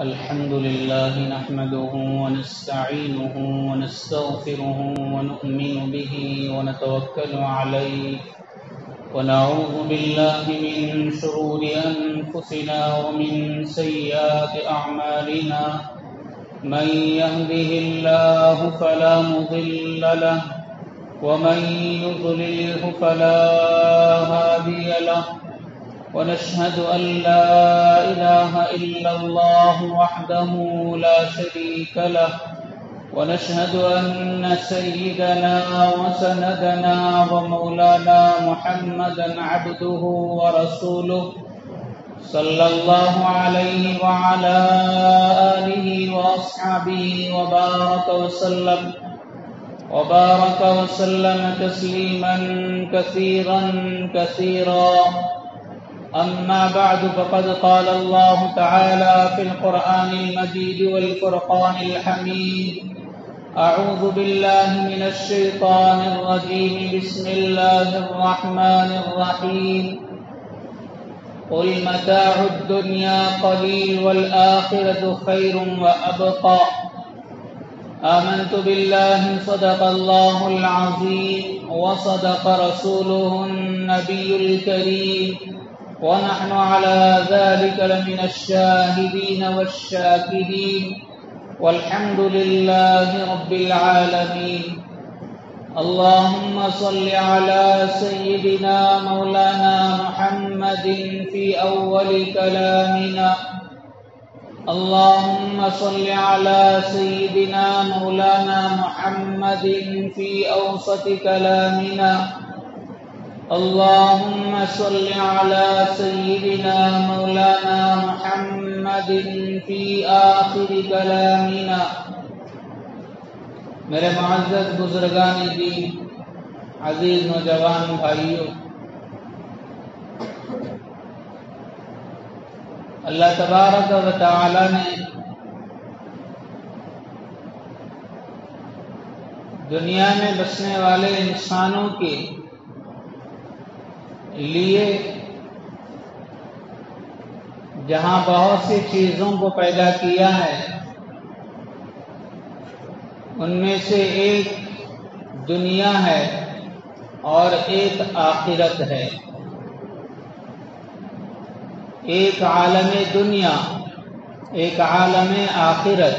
الحمد لله نحمده ونستعينه ونستغفره ونؤمن به ونتوكل عليه ونعوذ بالله من شرور أنفسنا ومن سيئات أعمالنا من يهده الله فلا مضل له ومن يضلله فلا هادي له ونشهد أن لا إله إلا الله وحده لا شريك له ونشهد أن سيدنا وسندنا ومولانا محمدا عبده ورسوله صلى الله عليه وعلى آله وأصحابه وبارك وسلم تسليما كثيرا أما بعد فقد قال الله تعالى في القرآن المجيد والفرقان الحميد أعوذ بالله من الشيطان الرجيم بسم الله الرحمن الرحيم قل متاع الدنيا قليل والآخرة خير وأبقى آمنت بالله صدق الله العظيم وصدق رسوله النبي الكريم ونحن على ذلك لمن الشاهدين والشاكرين والحمد لله رب العالمين اللهم صل على سيدنا مولانا محمد في أول كلامنا اللهم صل على سيدنا مولانا محمد في أوسط كلامنا اللهم صل على سيدنا مولانا محمد في آخر كلامنا میرے معزز بزرگان دین، عزیز نوجوان بھائیوں، اللہ تبارک و تعالی نے دنیا میں بسنے والے انسانوں کے لیے جہاں بہت سی چیزوں کو پیدا کیا ہے، ان میں سے ایک دنیا ہے اور ایک آخرت ہے۔ ایک عالم دنیا، ایک عالم آخرت۔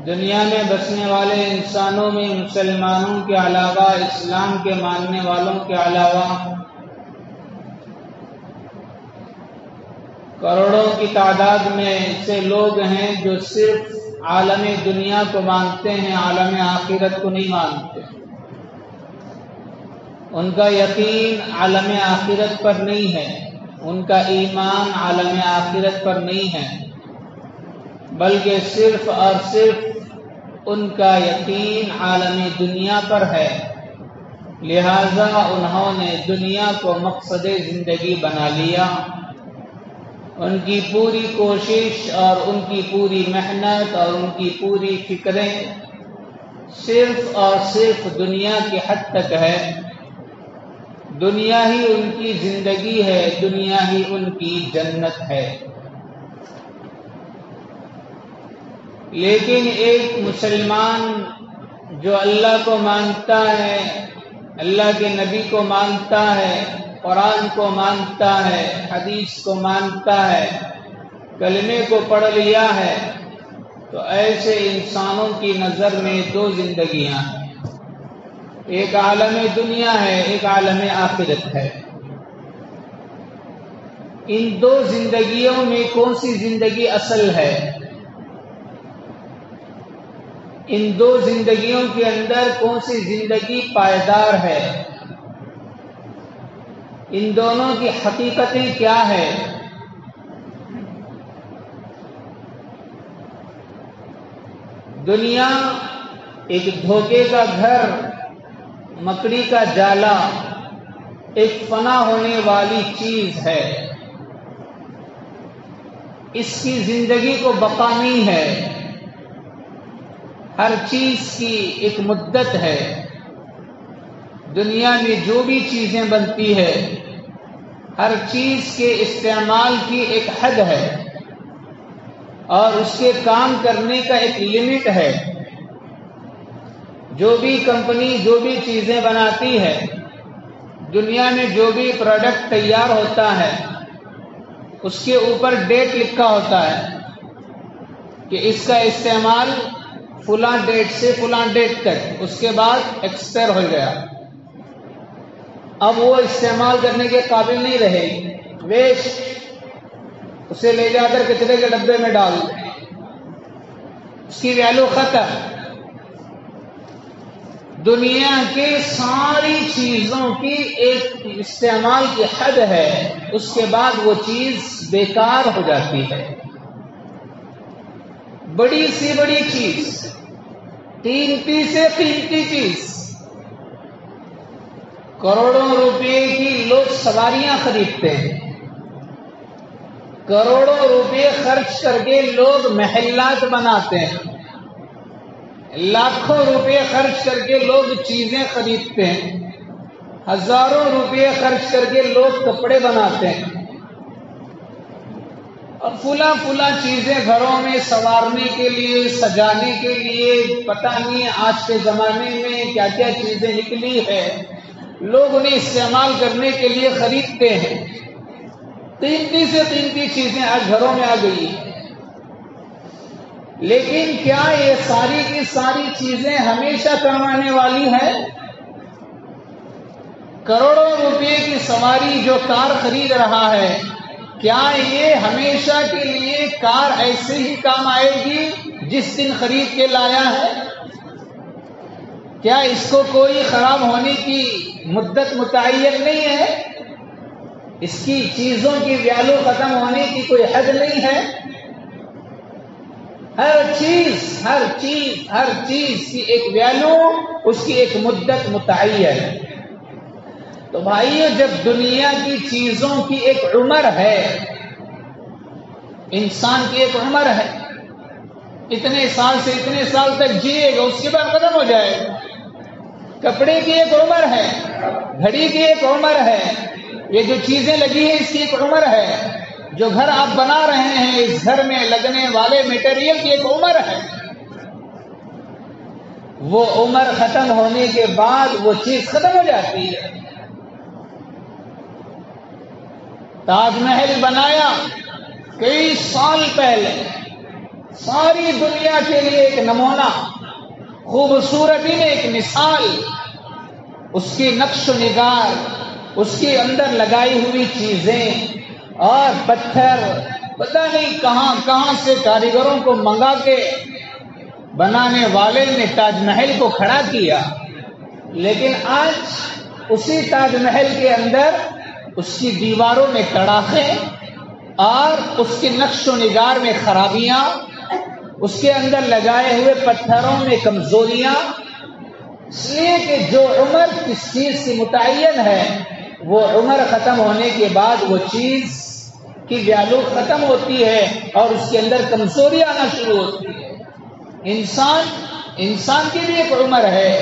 دنیا میں بسنے والے انسانوں میں مسلمانوں کے علاوہ، اسلام کے ماننے والوں کے علاوہ کروڑوں کی تعداد میں ایسے لوگ ہیں جو صرف عالم دنیا کو مانتے ہیں، عالم آخرت کو نہیں مانتے۔ ان کا یقین عالم آخرت پر نہیں ہے، ان کا ایمان عالم آخرت پر نہیں ہے، بلکہ صرف اور صرف ان کا یقین عالم دنیا پر ہے۔ لہذا انہوں نے دنیا کو مقصد زندگی بنا لیا۔ ان کی پوری کوشش اور ان کی پوری محنت اور ان کی پوری فکریں صرف اور صرف دنیا کی حد تک ہے۔ دنیا ہی ان کی زندگی ہے، دنیا ہی ان کی جنت ہے۔ لیکن ایک مسلمان جو اللہ کو مانتا ہے، اللہ کے نبی کو مانتا ہے، قرآن کو مانتا ہے، حدیث کو مانتا ہے، کلمے کو پڑھ لیا ہے، تو ایسے انسانوں کی نظر میں دو زندگیاں ہیں، ایک عالم دنیا ہے، ایک عالم آخرت ہے۔ ان دو زندگیوں میں کون سی زندگی اصل ہے؟ ان دو زندگیوں کے اندر کون سی زندگی پائیدار ہے؟ ان دونوں کی حقیقتیں کیا ہے؟ دنیا ایک دھوکے کا گھر، مکڑی کا جالا، ایک فنا ہونے والی چیز ہے۔ اس کی زندگی کو بقا نہیں ہے، ہر چیز کی ایک مدت ہے۔ دنیا میں جو بھی چیزیں بنتی ہے ہر چیز کے استعمال کی ایک حد ہے اور اس کے کام کرنے کا ایک لمٹ ہے. جو بھی کمپنی جو بھی چیزیں بناتی ہے، دنیا میں جو بھی پروڈکٹ تیار ہوتا ہے، اس کے اوپر ڈیٹ لکھا ہوتا ہے کہ اس کا استعمال فلاں ڈیٹ سے فلاں ڈیٹ تک، اس کے بعد ایکسپائر ہو گیا، اب وہ استعمال کرنے کے قابل نہیں رہے، ویسٹ، اسے لے جا کر کچرے کے ڈبے میں ڈال دیں، اس کی ویلیو ختم. دنیا کے ساری چیزوں کی ایک استعمال کی حد ہے، اس کے بعد وہ چیز بیکار ہو جاتی ہے. بڑی سی بڑی چیز، قیمتی سے قیمتی چیز، کروڑوں روپے کی لوگ سواریاں خریدتے ہیں، کروڑوں روپے خرچ کر کے لوگ محلات بناتے ہیں، لاکھوں روپے خرچ کر کے لوگ چیزیں خریدتے ہیں، ہزاروں روپے خرچ کر کے لوگ کپڑے بناتے ہیں، اور فلاں چیزیں گھروں میں سنوارنے کے لیے، سجانے کے لیے، پتہ نہیں آج کے زمانے میں کیا کیا چیزیں نکلی ہے، لوگ انہیں استعمال کرنے کے لیے خریدتے ہیں. قیمتی سے قیمتی چیزیں آج گھروں میں آ گئی ہیں. لیکن کیا یہ ساری کی ساری چیزیں ہمیشہ کمانے والی ہیں؟ کروڑوں روپے کی سواری جو کار خرید رہا ہے، کیا یہ ہمیشہ کے لیے کار ایسے ہی کام آئے گی جس دن خرید کے لایا ہے؟ کیا اس کو کوئی خراب ہونے کی مدت متعین نہیں ہے؟ اس کی چیزوں کی ویلیو ختم ہونے کی کوئی حد نہیں ہے؟ ہر چیز کی ایک ویلیو، اس کی ایک مدت متعین. تو بھائیو، جب دنیا کی چیزوں کی ایک عمر ہے، انسان کی ایک عمر ہے، اتنے سال سے اتنے سال تک جیے گا، اس کے بعد ختم ہو جائے گا. کپڑے کی ایک عمر ہے، گھڑی کی ایک عمر ہے، یہ جو چیزیں لگی ہیں اس کی ایک عمر ہے، جو گھر آپ بنا رہے ہیں اس گھر میں لگنے والے میٹیریل کی ایک عمر ہے. وہ عمر ختم ہونے کے بعد وہ چیز ختم ہو جاتی ہے. تاج محل بنایا کئی سال پہلے، ساری دنیا کے لیے ایک نمونہ، خوبصورتی میں ایک مثال، اس کی نقش و نگار، اس کے اندر لگائی ہوئی چیزیں اور پتھر، پتہ نہیں کہاں کہاں سے کاریگروں کو منگا کے بنانے والے نے تاج محل کو کھڑا کیا. لیکن آج اسی تاج محل کے اندر اس کی دیواروں میں کڑاخے اور اس کے نقش و نگار میں خرابیاں، اس کے اندر لگائے ہوئے پتھروں میں کمزوریاں، اس لیے کہ جو عمر کس چیز کی متعین ہے، وہ عمر ختم ہونے کے بعد وہ چیز کی ویلیو ختم ہوتی ہے اور اس کے اندر کمزوریاں آنا شروع ہوتی ہے. انسان کی بھی ایک عمر ہے.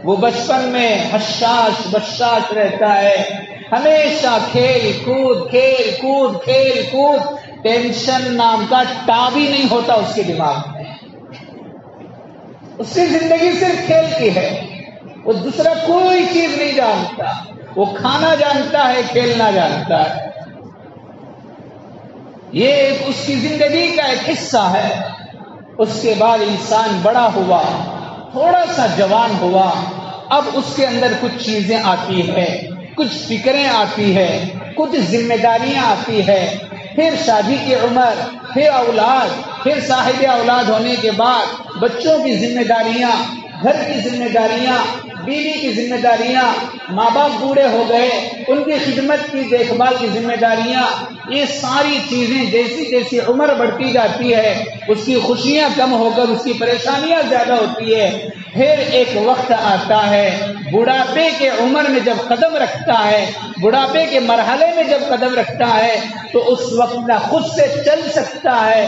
وہ بچپن میں حشاش بشاش رہتا ہے، ہمیشہ کھیل کود، ٹینشن نام کا ٹاب ہی نہیں ہوتا اس کے دماغ میں. اس کی زندگی صرف کھیل کی ہے، وہ دوسرا کوئی چیز نہیں جانتا. وہ کھانا جانتا ہے، کھیلنا جانتا ہے. یہ اس کی زندگی کا ایک حصہ ہے. اس کے بعد انسان بڑا ہوا، تھوڑا سا جوان ہوا، اب اس کے اندر کچھ چیزیں آتی ہیں، کچھ فکریں آتی ہے، کچھ ذمہ داریاں آتی ہے. پھر شادی کی عمر، پھر اولاد، پھر صاحب اولاد ہونے کے بعد بچوں کی ذمہ داریاں، گھر کی ذمہ داریاں، بیوی کی ذمہ داریاں، ماں باپ بوڑھے ہو گئے، ان کی خدمت کی دیکھ بھال کی ذمہ داریاں. یہ ساری چیزیں جیسی جیسی عمر بڑھتی جاتی ہے، اس کی خوشیاں کم ہو کر اس کی پریشانیاں زیادہ ہوتی ہے. پھر ایک وقت آتا ہے بڑھاپے کے عمر میں جب قدم رکھتا ہے، بڑھاپے کے مرحلے میں جب قدم رکھتا ہے، تو اس وقت نہ خود سے چل سکتا ہے،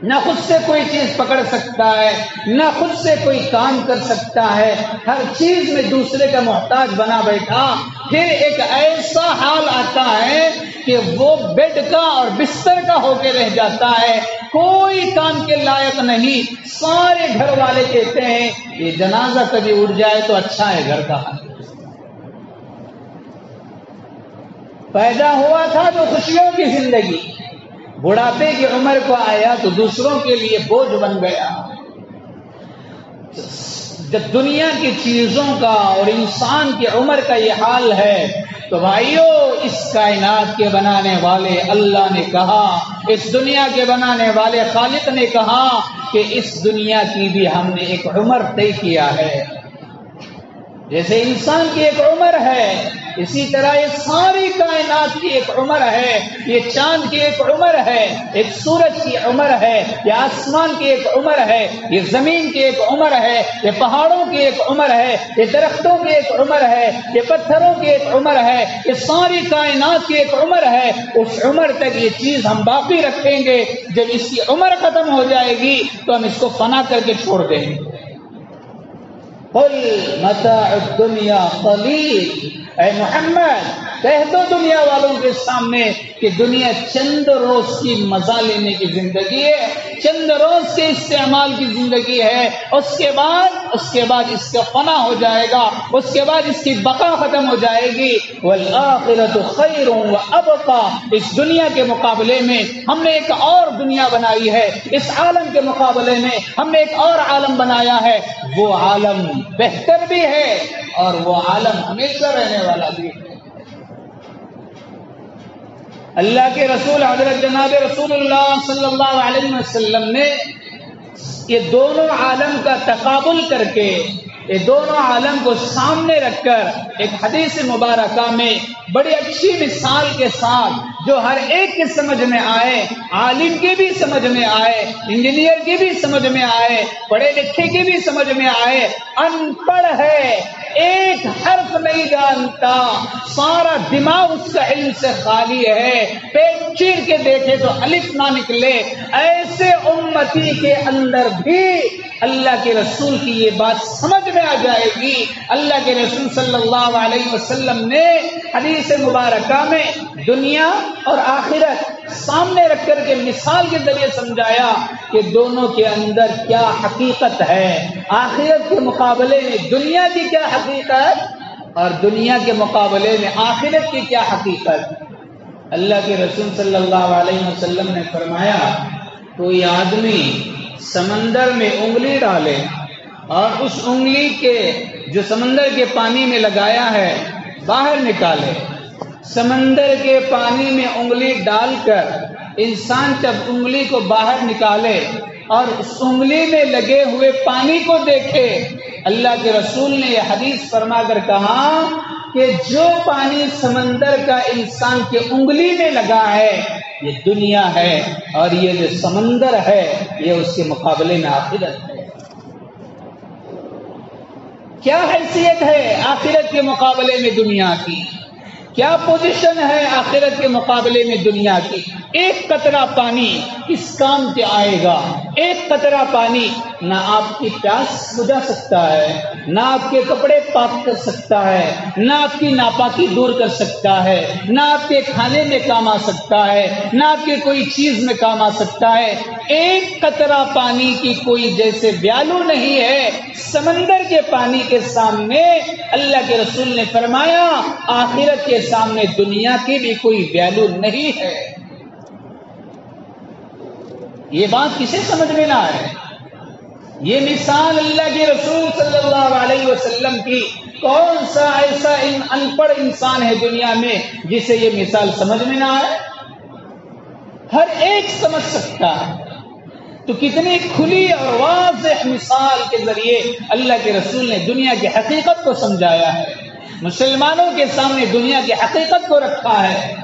نہ خود سے کوئی چیز پکڑ سکتا ہے، نہ خود سے کوئی کام کر سکتا ہے، ہر چیز میں دوسرے کا محتاج بنا بیٹھا۔ پھر ایک ایسا حال آتا ہے کہ وہ بیڈ کا اور بستر کا ہو کے رہ جاتا ہے، کوئی کام کے لائق نہیں۔ سارے گھر والے کہتے ہیں یہ جنازہ کبھی اٹھ جائے تو اچھا ہے گھر کا۔ پیدا ہوا تھا تو خوشیوں کی زندگی، بڑھاپے کی عمر کو آیا تو دوسروں کے لیے بوجھ بن گیا۔ جب دنیا کی چیزوں کا اور انسان کی عمر کا یہ حال ہے تو بھائیو، اس کائنات کے بنانے والے اللہ نے کہا، اس دنیا کے بنانے والے خالق نے کہا کہ اس دنیا کی بھی ہم نے ایک عمر طے کیا ہے۔ جیسے انسان کی ایک عمر ہے، اسی طرح یہ ساری کائنات کی ایک عمر ہے۔ یہ چاند کی ایک عمر ہے، ایک سورج کی عمر ہے، یہ آسمان کی ایک عمر ہے، یہ زمین کی ایک عمر ہے، یہ پہاڑوں کی ایک عمر ہے، یہ درختوں کی ایک عمر ہے، یہ پتھروں کی ایک عمر ہے، یہ ساری کائنات کی ایک عمر ہے۔ اس عمر تک یہ چیز ہم باقی رکھیں گے، جب اس کی عمر ختم ہو جائے گی تو ہم اس کو فنا کر کے چھوڑ دیں گے۔ قل متاع الدنیا قلیل، اے محمد کہہ دو دنیا والوں کے سامنے کہ دنیا چند روز کی مزہ لینے کی زندگی ہے، چند روز کے استعمال کی زندگی ہے، اس کے بعد اس کا فنا ہو جائے گا، اس کے بعد اس کی بقا ختم ہو جائے گی۔ والآخرۃ خیر وابقی، اس دنیا کے مقابلے میں ہم نے ایک اور دنیا بنائی ہے، اس عالم کے مقابلے میں ہم نے ایک اور عالم بنایا ہے، وہ عالم بہتر بھی ہے اور وہ عالم ہمیشہ رہنے والا بھی ہے۔ اللہ کے رسول حضرت جناب رسول اللہ صلی اللہ علیہ وسلم نے یہ دونوں عالم کا تقابل کر کے، یہ دونوں عالم کو سامنے رکھ کر ایک حدیث مبارکہ میں بڑی اچھی مثال کے ساتھ، جو ہر ایک کے سمجھ میں آئے، عالم کی بھی سمجھ میں آئے، انجینئر کی بھی سمجھ میں آئے، پڑھے لکھے کی بھی سمجھ میں آئے، ان پڑھ ہے ایک حرف نہیں جانتا، سارا دماغ اس کا علم سے خالی ہے، پیٹ چیر کے دیکھے تو الف نہ نکلے، ایسے امتی کے اندر بھی اللہ کے رسول کی یہ بات سمجھ میں آ جائے گی۔ اللہ کے رسول صلی اللہ علیہ وسلم نے حدیث مبارکہ میں دنیا اور آخرت سامنے رکھ کر کے مثال کے ذریعے سمجھایا کہ دونوں کے اندر کیا حقیقت ہے، آخرت کے مقابلے میں دنیا کی کیا حقیقت اور دنیا کے مقابلے میں آخرت کی کیا حقیقت۔ اللہ کے رسول صلی اللہ علیہ وسلم نے فرمایا، کوئی آدمی سمندر میں انگلی ڈالے اور اس انگلی کے جو سمندر کے پانی میں لگایا ہے باہر نکالے، سمندر کے پانی میں انگلی ڈال کر انسان جب انگلی کو باہر نکالے اور اس انگلی میں لگے ہوئے پانی کو دیکھے، اللہ کے رسول نے یہ حدیث فرما کر کہا کہ جو پانی سمندر کا انسان کے انگلی میں لگا ہے یہ دنیا ہے، اور یہ جو سمندر ہے یہ اس کے مقابلے میں آخرت ہے۔ کیا حیثیت ہے آخرت کے مقابلے میں دنیا کی، کیا پوزیشن ہے آخرت کے مقابلے میں دنیا کی۔ ایک قطرہ پانی کس کام کے آئے گا؟ ایک قطرہ پانی نہ آپ کی پیاس بجھا سکتا ہے، نہ آپ کے کپڑے پاک کر سکتا ہے، نہ آپ کی ناپاکی دور کر سکتا ہے، نہ آپ کے کھانے میں کام آ سکتا ہے، نہ آپ کے کوئی چیز میں کام آ سکتا ہے۔ ایک قطرہ پانی کی کوئی جیسے ویلو نہیں ہے سمندر کے پانی کے سامنے۔ اللہ کے رسول نے فرمایا آخرت کے سامنے دنیا کی بھی کوئی ویلو نہیں ہے۔ یہ بات کسے سمجھ میں نہ آئے؟ یہ مثال اللہ کے رسول صلی اللہ علیہ وسلم کی، کون سا ایسا ان پڑھ انسان ہے دنیا میں جسے یہ مثال سمجھ میں نہ آئے؟ ہر ایک سمجھ سکتا ہے۔ تو کتنی کھلی اور واضح مثال کے ذریعے اللہ کے رسول نے دنیا کی حقیقت کو سمجھایا ہے، مسلمانوں کے سامنے دنیا کی حقیقت کو رکھا ہے۔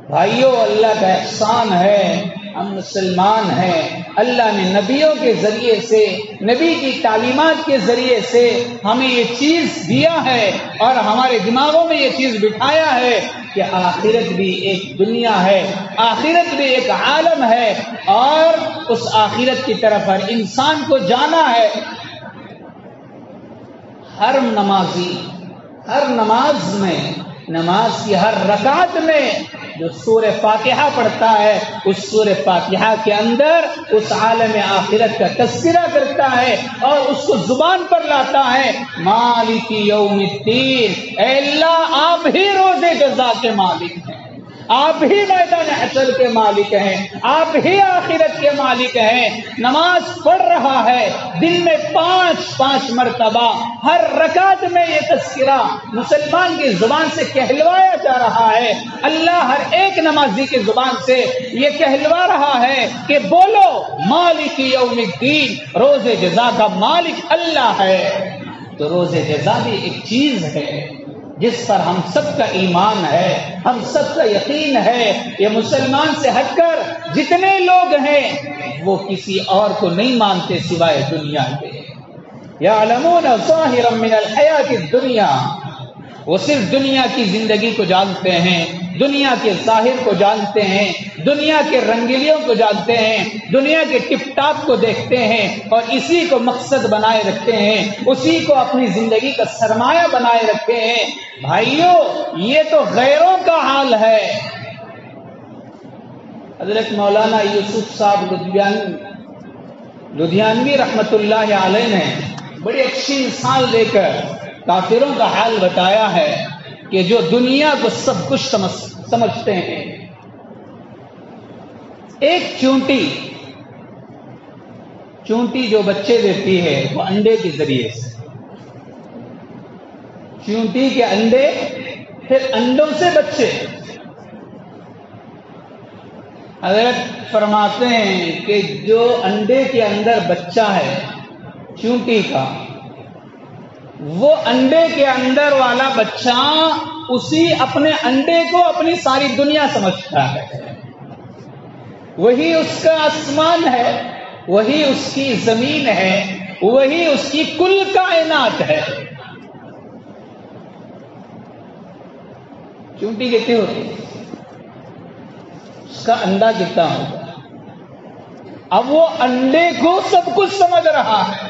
بھائیو، اللہ کا احسان ہے ہم مسلمان ہیں. اللہ نے نبیوں کے ذریعے سے، نبی کی تعلیمات کے ذریعے سے ہمیں یہ چیز دیا ہے اور ہمارے دماغوں میں یہ چیز بٹھایا ہے کہ آخرت بھی ایک دنیا ہے، آخرت بھی ایک عالم ہے، اور اس آخرت کی طرف ہر انسان کو جانا ہے. ہر نمازی ہر نماز میں، نماز کی ہر رکعت میں جو سورہ فاتحہ پڑھتا ہے، اس سورہ فاتحہ کے اندر اس عالم آخرت کا تذکرہ کرتا ہے اور اس کو زبان پر لاتا ہے. مالک یوم الدین، اے اللہ آپ ہی روز جزا کے مالک ہیں، آپ ہی میدان حشر کے مالک ہیں، آپ ہی آخرت کے مالک ہیں. نماز پڑھ رہا ہے دن میں 5 مرتبہ، ہر رکعت میں یہ تذکرہ مسلمان کی زبان سے کہلوایا جا رہا ہے. اللہ ہر ایک نمازی کی زبان سے یہ کہلوا رہا ہے کہ بولو مالک یوم الدین، روز جزا کا مالک اللہ ہے. تو روز جزا بھی ایک چیز ہے جس پر ہم سب کا ایمان ہے، ہم سب کا یقین ہے. یہ مسلمان سے ہٹ کر جتنے لوگ ہیں وہ کسی اور کو نہیں مانتے سوائے دنیا کے. یعلمون ظاہرا من الحیات الدنیا، وہ صرف دنیا کی زندگی کو جانتے ہیں، دنیا کے ظاہر کو جانتے ہیں، دنیا کے رنگیلیوں کو جانتے ہیں، دنیا کے ٹپ ٹاپ کو دیکھتے ہیں اور اسی کو مقصد بنائے رکھتے ہیں، اسی کو اپنی زندگی کا سرمایہ بنائے رکھتے ہیں. بھائیوں یہ تو غیروں کا حال ہے. حضرت مولانا یوسف صاحب لدھیانوی رحمت اللہ علیہ نے بڑی اچھی مثال دے کر کافروں کا حال بتایا ہے کہ جو دنیا کو سب کچھ سمجھتے ہیں. ایک چونٹی جو بچے دیتی ہے وہ انڈے کے ذریعے سے، چونٹی کے انڈے، پھر انڈوں سے بچے. حضرت فرماتے ہیں کہ جو انڈے کے اندر بچہ ہے چونٹی کا، وہ انڈے کے اندر والا بچہ اسی اپنے انڈے کو اپنی ساری دنیا سمجھتا ہے. وہی اس کا آسمان ہے، وہی اس کی زمین ہے، وہی اس کی کل کائنات ہے. چونٹی کتنی ہوتی ہے؟ اس کا انڈا کتنا ہوگا؟ اب وہ انڈے کو سب کچھ سمجھ رہا ہے.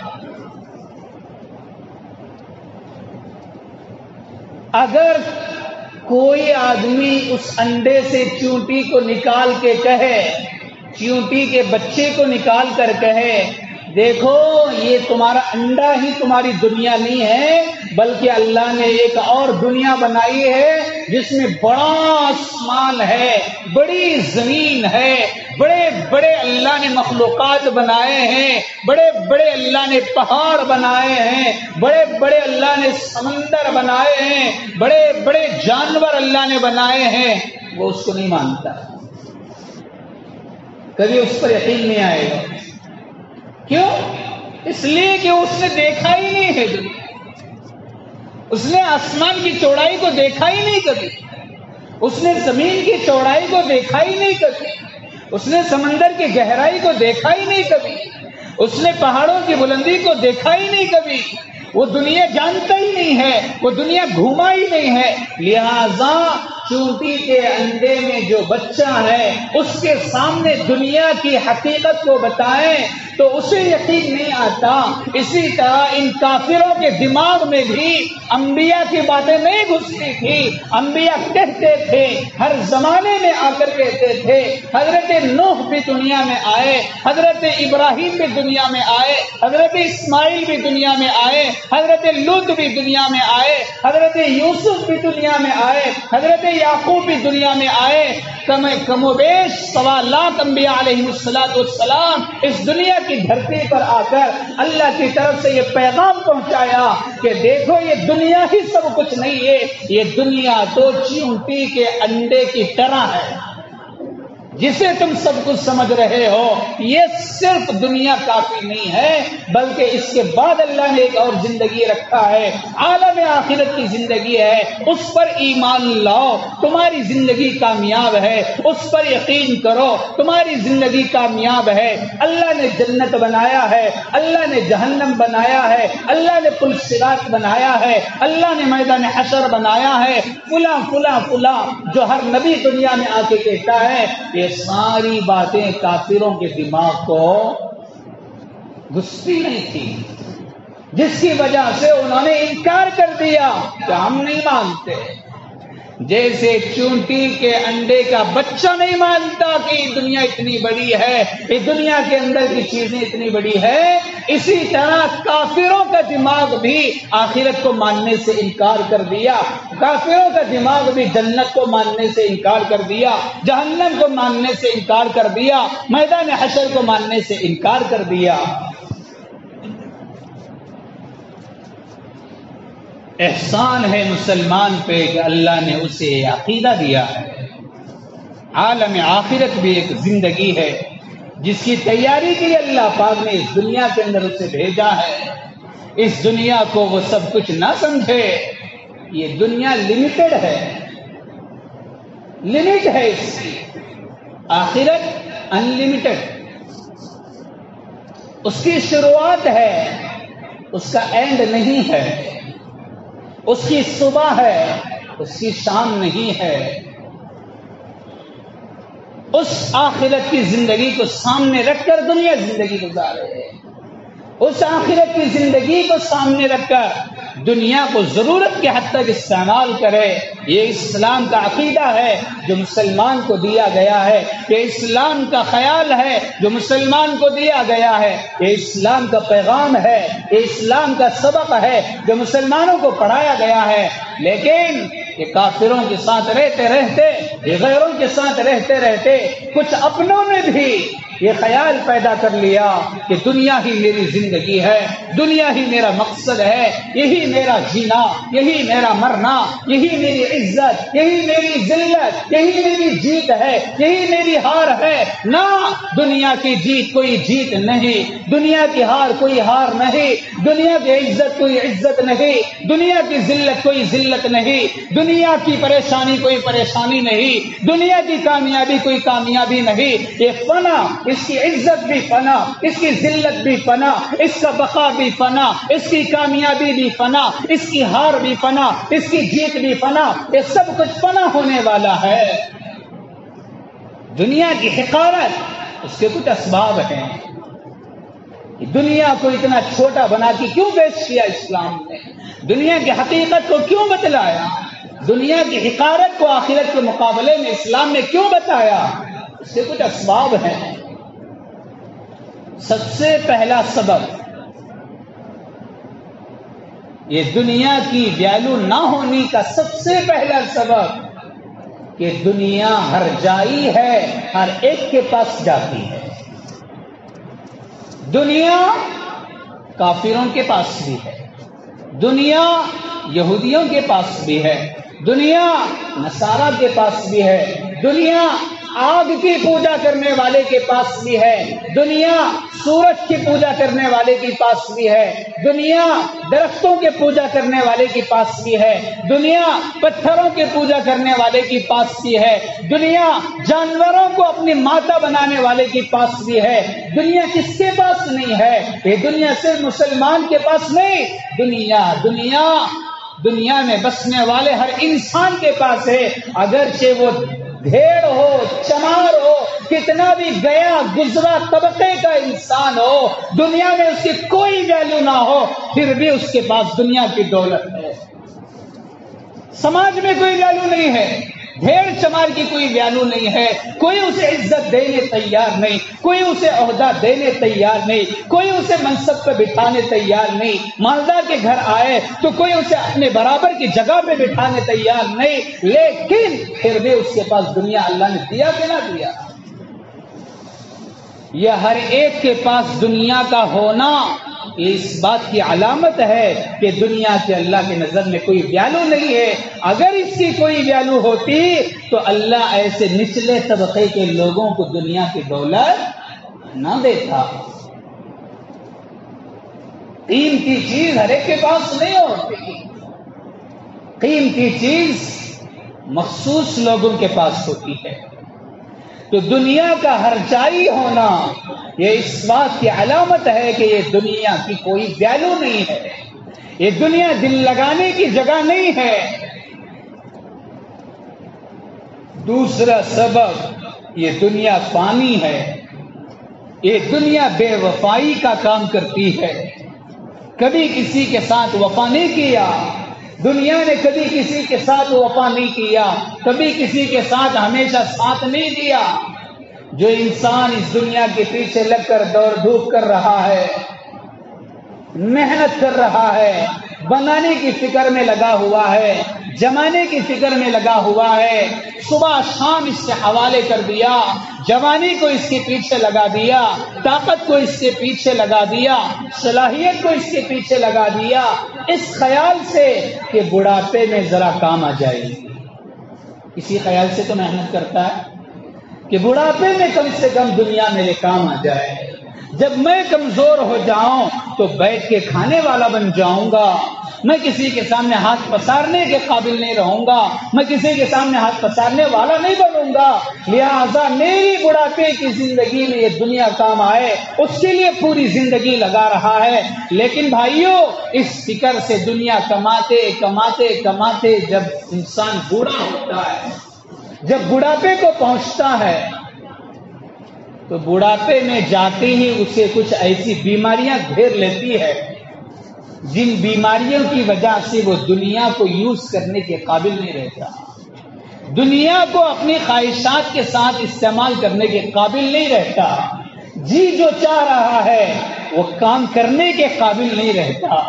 اگر کوئی آدمی اس انڈے سے چونٹی کو نکال کے کہے، چونٹی کے بچے کو نکال کر کہے دیکھو یہ تمہارا انڈا ہی تمہاری دنیا نہیں ہے، بلکہ اللہ نے ایک اور دنیا بنائی ہے جس میں بڑا آسمان ہے، بڑی زمین ہے، بڑے بڑے اللہ نے مخلوقات بنائے ہیں، بڑے بڑے اللہ نے پہاڑ بنائے ہیں، بڑے بڑے اللہ نے سمندر بنائے ہیں، بڑے بڑے جانور اللہ نے بنائے ہیں، وہ اس کو نہیں مانتا، کبھی اس پر یقین نہیں آئے گا. کیوں؟ اس لیے کہ اس نے دیکھا ہی نہیں ہے دنیا، اس نے آسمان کی چوڑائی کو دیکھا ہی نہیں کبھی، اس نے زمین کی چوڑائی کو دیکھا ہی نہیں کبھی، اس نے سمندر کی گہرائی کو دیکھا ہی نہیں کبھی، اس نے پہاڑوں کی بلندی کو دیکھا ہی نہیں کبھی. وہ دنیا جانتا ہی نہیں ہے، وہ دنیا گھوما ہی نہیں ہے. لہذا چونٹی کے انڈے میں جو بچہ ہے اس کے سامنے دنیا کی حقیقت کو بتائیں تو اسے یقین نہیں آتا. اسی طرح ان کافروں کے دماغ میں بھی انبیاء کی باتیں نہیں گھستی تھی. انبیاء کہتے تھے، ہر زمانے میں آ کر کہتے تھے. حضرت نوح بھی دنیا میں آئے، حضرت ابراہیم بھی دنیا میں آئے، حضرت اسماعیل بھی دنیا میں آئے، حضرت لوط بھی دنیا میں آئے، حضرت یوسف بھی دنیا میں آئے، حضرت یعقوب بھی دنیا میں آئے. کم و بیش 1.25 لاکھ انبیاء علیہ السلام اس دنیا کی دھرتی پر آ کر اللہ کی طرف سے یہ پیغام پہنچایا کہ دیکھو یہ دنیا ہی سب کچھ نہیں ہے، یہ دنیا تو چونٹی کے انڈے کی طرح ہے. جسے تم سب کچھ سمجھ رہے ہو، یہ صرف دنیا کافی نہیں ہے، بلکہ اس کے بعد اللہ نے ایک اور زندگی رکھا ہے، عالم آخرت کی زندگی ہے، اس پر ایمان لاؤ، تمہاری زندگی کامیاب ہے، اس پر یقین کرو، تمہاری زندگی کامیاب ہے۔ اللہ نے جنت بنایا ہے، اللہ نے جہنم بنایا ہے، اللہ نے پل صراط بنایا ہے، اللہ نے میدان حشر بنایا ہے، فلاں فلاں فلاں، جو ہر نبی دنیا میں آ کے کہتا ہے، یہ ساری باتیں کافروں کے دماغ کو گھستی نہیں تھی، جس کی وجہ سے انہوں نے انکار کر دیا کہ ہم نہیں مانتے۔ جیسے چونٹی کے انڈے کا بچہ نہیں مانتا کہ یہ دنیا اتنی بڑی ہے، یہ دنیا کے اندر کی چیزیں اتنی بڑی ہے، اسی طرح کافروں کا دماغ بھی آخرت کو ماننے سے انکار کر دیا، کافروں کا دماغ بھی جنت کو ماننے سے انکار کر دیا، جہنم کو ماننے سے انکار کر دیا، میدان حشر کو ماننے سے انکار کر دیا۔ احسان ہے مسلمان پہ کہ اللہ نے اسے عقیدہ دیا ہے۔ عالم آخرت بھی ایک زندگی ہے جس کی تیاری کے لیے اللہ پاک نے اس دنیا کے اندر اسے بھیجا ہے۔ اس دنیا کو وہ سب کچھ نہ سمجھے، یہ دنیا لمیٹڈ ہے، لمٹ ہے اس کی، آخرت ان لمیٹڈ، اس کی شروعات ہے، اس کا اینڈ نہیں ہے، اس کی صبح ہے، اس کی شام نہیں ہے۔ اس آخرت کی زندگی کو سامنے رکھ کر دنیا زندگی گزارے، اس آخرت کی زندگی کو سامنے رکھ کر دنیا کو ضرورت کے حد تک استعمال کرے۔ یہ اسلام کا عقیدہ ہے جو مسلمان کو دیا گیا ہے، یہ اسلام کا خیال ہے جو مسلمان کو دیا گیا ہے، یہ اسلام کا پیغام ہے، یہ اسلام کا سبق ہے جو مسلمانوں کو پڑھایا گیا ہے۔ لیکن یہ کافروں کے ساتھ رہتے رہتے، یہ غیروں کے ساتھ رہتے رہتے، کچھ اپنوں نے بھی یہ خیال پیدا کر لیا کہ دنیا ہی میری زندگی ہے، دنیا ہی میرا مقصد ہے، یہی میرا جینا، یہی میرا مرنا، یہی میری عزت، یہی میری ذلت، یہی میری جیت ہے، یہی میری ہار ہے۔ نہ، دنیا کی جیت کوئی جیت نہیں، دنیا کی ہار کوئی ہار نہیں، دنیا کی عزت کوئی عزت نہیں، دنیا کی ذلت کوئی ذلت نہیں، دنیا کی پریشانی کوئی پریشانی نہیں، دنیا کی کامیابی کوئی کامیابی نہیں۔ یہ فنا، اس کی عزت بھی فنا، اس کی ذلت بھی فنا، اس کا بقا بھی فنا، اس کی کامیابی بھی فنا، اس کی ہار بھی فنا، اس کی جیت بھی فنا، یہ سب کچھ فنا ہونے والا ہے۔ دنیا کی حقارت، اس کے کچھ اسباب ہیں۔ دنیا کو اتنا چھوٹا بنا کے کیوں پیش کیا اسلام نے؟ دنیا کی حقیقت کو کیوں بتلایا؟ دنیا کی حقارت کو آخرت کے مقابلے میں اسلام نے کیوں بتایا؟ اس کے کچھ اسباب ہیں۔ سب سے پہلا سبب، یہ دنیا کی ویلیو نہ ہونے کا سب سے پہلا سبب کہ دنیا ہر جائی ہے، ہر ایک کے پاس جاتی ہے۔ دنیا کافروں کے پاس بھی ہے، دنیا یہودیوں کے پاس بھی ہے، دنیا نصارہ کے پاس بھی ہے، دنیا آگ کی پوجا کرنے والے کے پاس بھی ہے، دنیا سورج کی پوجا کرنے والے کے پاس بھی ہے، دنیا درختوں کے پوجا کرنے والے کے پاس بھی ہے، دنیا پتھروں کے پوجا کرنے والے کے پاس بھی ہے، دنیا جانوروں کو اپنی ماتا بنانے والے کے پاس بھی ہے۔ دنیا کس کے پاس نہیں ہے؟ یہ دنیا صرف مسلمان کے پاس نہیں، دنیا میں بسنے والے ہر انسان کے پاس ہے، اگرچہ وہ بھیڑ ہو، چمار ہو، کتنا بھی گیا گزرا طبقے کا انسان ہو، دنیا میں اس کی کوئی ویلیو نہ ہو، پھر بھی اس کے پاس دنیا کی دولت ہے۔ سماج میں کوئی ویلیو نہیں ہے، بھیڑ چمار کی کوئی ویلیو نہیں ہے، کوئی اسے عزت دینے تیار نہیں، کوئی اسے عہدہ دینے تیار نہیں، کوئی اسے منصب پہ بٹھانے تیار نہیں، مالدار کے گھر آئے تو کوئی اسے اپنے برابر کی جگہ پہ بٹھانے تیار نہیں، لیکن پھر بھی اس کے پاس دنیا اللہ نے دیا کہ نہ دیا؟ یہ ہر ایک کے پاس دنیا کا ہونا یہ اس بات کی علامت ہے کہ دنیا کے اللہ کی نظر میں کوئی ویلو نہیں ہے. اگر اس کی کوئی ویلو ہوتی تو اللہ ایسے نچلے طبقے کے لوگوں کو دنیا کی دولت نہ دیتا. قیمتی چیز ہر ایک کے پاس نہیں ہوتی. قیمتی چیز مخصوص لوگوں کے پاس ہوتی ہے. تو دنیا کا ہرجائی ہونا یہ اس بات کی علامت ہے کہ یہ دنیا کی کوئی ویلو نہیں ہے. یہ دنیا دل لگانے کی جگہ نہیں ہے. دوسرا سبب یہ دنیا فانی ہے. یہ دنیا بے وفائی کا کام کرتی ہے. کبھی کسی کے ساتھ وفا نہیں کیا. دنیا نے کبھی کسی کے ساتھ وفا نہیں کیا. کبھی کسی کے ساتھ ہمیشہ ساتھ نہیں دیا. جو انسان اس دنیا کے پیچھے لگ کر دوڑ دھوپ کر رہا ہے, محنت کر رہا ہے, بنانے کی فکر میں لگا ہوا ہے, جمانے کی فکر میں لگا ہوا ہے, صبح شام اس سے حوالے کر دیا, جوانی کو اس کے پیچھے لگا دیا, طاقت کو اس کے پیچھے لگا دیا, صلاحیت کو اس کے پیچھے لگا دیا, اس خیال سے کہ بڑھاپے میں ذرا کام آ جائے گی. اسی خیال سے تو محنت کرتا ہے کہ بڑھاپے میں کم سے کم دنیا میرے کام آ جائے. جب میں کمزور ہو جاؤں تو بیٹھ کے کھانے والا بن جاؤں گا. میں کسی کے سامنے ہاتھ پسارنے کے قابل نہیں رہوں گا. میں کسی کے سامنے ہاتھ پسارنے والا نہیں بنوں گا. لہذا میری بڑھاپے کی زندگی میں یہ دنیا کام آئے اس کے لیے پوری زندگی لگا رہا ہے. لیکن بھائیوں, اس فکر سے دنیا کماتے کماتے کماتے جب انسان بوڑھا ہوتا ہے, جب بڑھاپے کو پہنچتا ہے تو بڑھاپے میں جاتے ہی اسے کچھ ایسی بیماریاں گھیر لیتی ہے جن بیماریوں کی وجہ سے وہ دنیا کو یوز کرنے کے قابل نہیں رہتا. دنیا کو اپنی خواہشات کے ساتھ استعمال کرنے کے قابل نہیں رہتا. جی جو چاہ رہا ہے وہ کام کرنے کے قابل نہیں رہتا.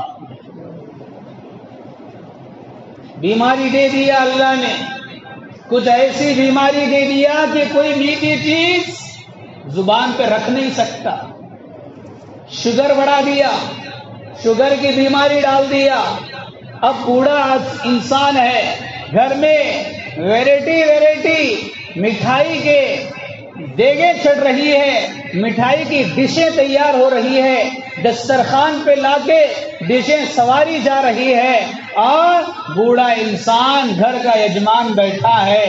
بیماری دے دیا اللہ نے, کچھ ایسی بیماری دے دیا کہ کوئی میٹھی چیز زبان پہ رکھ نہیں سکتا. شوگر بڑھا دیا, شوگر کی بیماری ڈال دیا. اب بوڑھا انسان ہے, گھر میں ویرائٹی مٹھائی کے دیگیں چڑھ رہی ہے, مٹھائی کی ڈشیں تیار ہو رہی ہے, دسترخوان پہ لا کے ڈشیں سواری جا رہی ہے, اور بوڑھا انسان گھر کا یجمان بیٹھا ہے.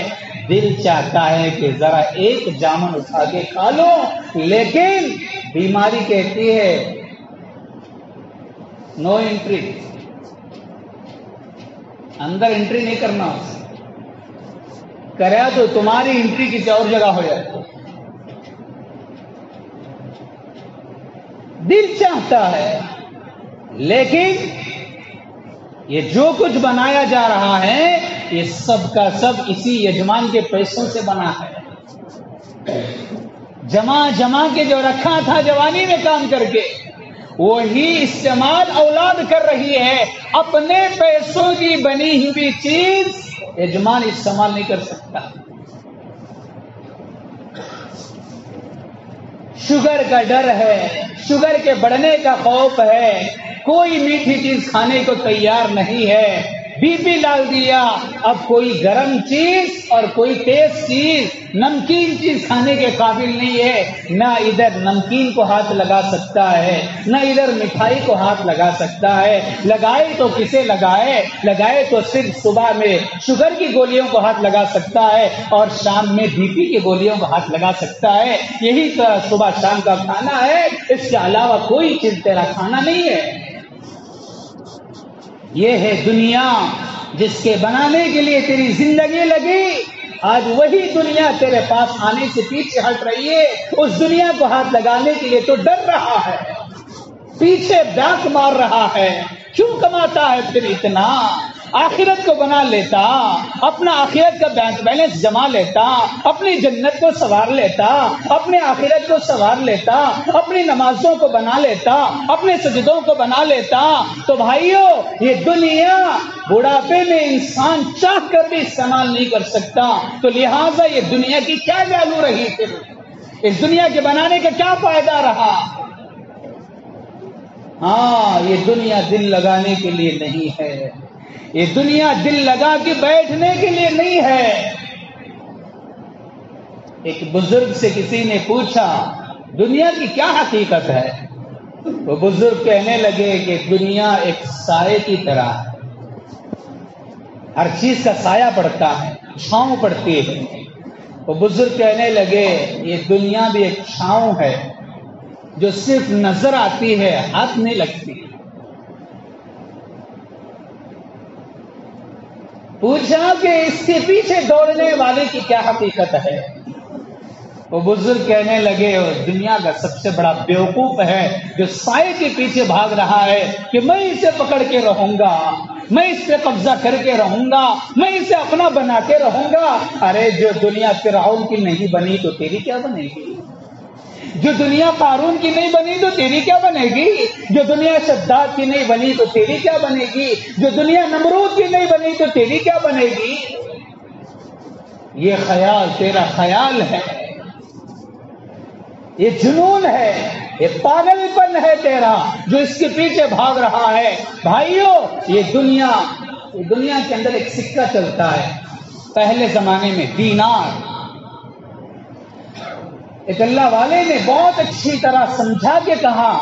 دل چاہتا ہے کہ ذرا ایک جامن اٹھا کے کھا لو, لیکن بیماری کہتی ہے نو انٹری, اندر انٹری نہیں کرنا. کریا تو تمہاری انٹری کسی اور جگہ ہو جائے. دل چاہتا ہے, لیکن یہ جو کچھ بنایا جا رہا ہے یہ سب کا سب اسی یجمان کے پیسوں سے بنا ہے. جمع کے جو رکھا تھا جوانی میں کام کر کے, وہی استعمال اولاد کر رہی ہے. اپنے پیسوں کی بنی ہوئی چیز یجمان استعمال نہیں کر سکتا. شوگر کا ڈر ہے, شوگر کے بڑھنے کا خوف ہے, کوئی میٹھی چیز کھانے کو تیار نہیں ہے. بی پی ڈال دیا. اب کوئی گرم چیز اور کوئی تیز چیز, نمکین چیز کھانے کے قابل نہیں ہے. نہ ادھر نمکین کو ہاتھ لگا سکتا ہے, نہ ادھر مٹھائی کو ہاتھ لگا سکتا ہے. لگائے تو کسے لگائے تو صرف صبح میں شوگر کی گولیوں کو ہاتھ لگا سکتا ہے اور شام میں بی پی کی گولیوں کو ہاتھ لگا سکتا ہے. یہی تو صبح شام کا کھانا ہے, اس کے علاوہ کوئی چیز تیرا کھانا نہیں ہے. یہ ہے دنیا جس کے بنانے کے لیے تیری زندگی لگی. آج وہی دنیا تیرے پاس آنے سے پیچھے ہٹ رہی ہے. اس دنیا کو ہاتھ لگانے کے لیے تو ڈر رہا ہے, پیچھے بیک مار رہا ہے. کیوں کماتا ہے پھر اتنا؟ آخرت کو بنا لیتا, اپنا آخرت کا بینک بیلنس جما لیتا, اپنی جنت کو سنوار لیتا, اپنے آخرت کو سنوار لیتا, اپنی نمازوں کو بنا لیتا, اپنے سجدوں کو بنا لیتا. تو بھائیو, یہ دنیا بڑھاپے میں انسان چاہ کر بھی استعمال نہیں کر سکتا. تو لہٰذا یہ دنیا کی کیا ویلو رہی پھر؟ اس دنیا کے بنانے کا کیا فائدہ رہا؟ ہاں یہ دنیا دل لگانے کے لیے نہیں ہے، یہ دنیا دل لگا کے بیٹھنے کے لیے نہیں ہے۔ ایک بزرگ سے کسی نے پوچھا دنیا کی کیا حقیقت ہے؟ وہ بزرگ کہنے لگے کہ دنیا ایک سائے کی طرح ہے، ہر چیز کا سایہ پڑتا ہے، چھاؤں پڑتی ہے۔ وہ بزرگ کہنے لگے یہ دنیا بھی ایک چھاؤں ہے جو صرف نظر آتی ہے، ہاتھ نہیں لگتی۔ پوچھا کہ اس کے پیچھے دوڑنے والے کی کیا حقیقت ہے؟ وہ بزرگ کہنے لگے دنیا کا سب سے بڑا بیوقوف ہے جو سائے کے پیچھے بھاگ رہا ہے کہ میں اسے پکڑ کے رہوں گا، میں اس پہ قبضہ کر کے رہوں گا، میں اسے اپنا بنا کے رہوں گا۔ ارے جو دنیا فرعون کی نہیں بنی تو تیری کیا بنے گی؟ جو دنیا قارون کی نہیں بنی تو تیری کیا بنے گی؟ جو دنیا شداد کی نہیں بنی تو تیری کیا بنے گی؟ جو دنیا نمرود کی نہیں بنی تو تیری کیا بنے گی؟ یہ خیال تیرا خیال ہے، یہ جنون ہے، یہ پاگل پن ہے تیرا جو اس کے پیچھے بھاگ رہا ہے۔ بھائیو یہ دنیا کے اندر ایک سکہ چلتا ہے، پہلے زمانے میں دینار۔ ایک اللہ والے نے بہت اچھی طرح سمجھا کے کہا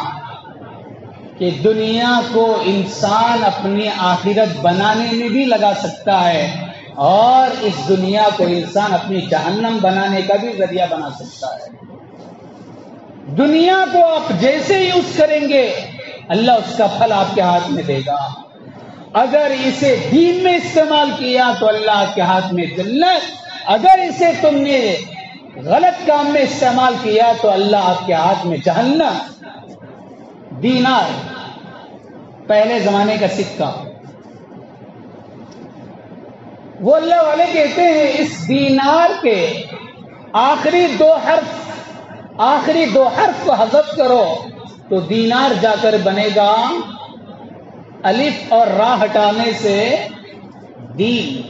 کہ دنیا کو انسان اپنی آخرت بنانے میں بھی لگا سکتا ہے، اور اس دنیا کو انسان اپنی جہنم بنانے کا بھی ذریعہ بنا سکتا ہے۔ دنیا کو آپ جیسے یوز کریں گے اللہ اس کا پھل آپ کے ہاتھ میں دے گا۔ اگر اسے دین میں استعمال کیا تو اللہ آپ کے ہاتھ میں جنت، اگر اسے تم نے غلط کام میں استعمال کیا تو اللہ آپ کے ہاتھ میں جہنم۔ دینار پہلے زمانے کا سکہ، وہ اللہ والے کہتے ہیں اس دینار کے آخری دو حرف کو حذف کرو تو دینار جا کر بنے گا الف اور را ہٹانے سے دین۔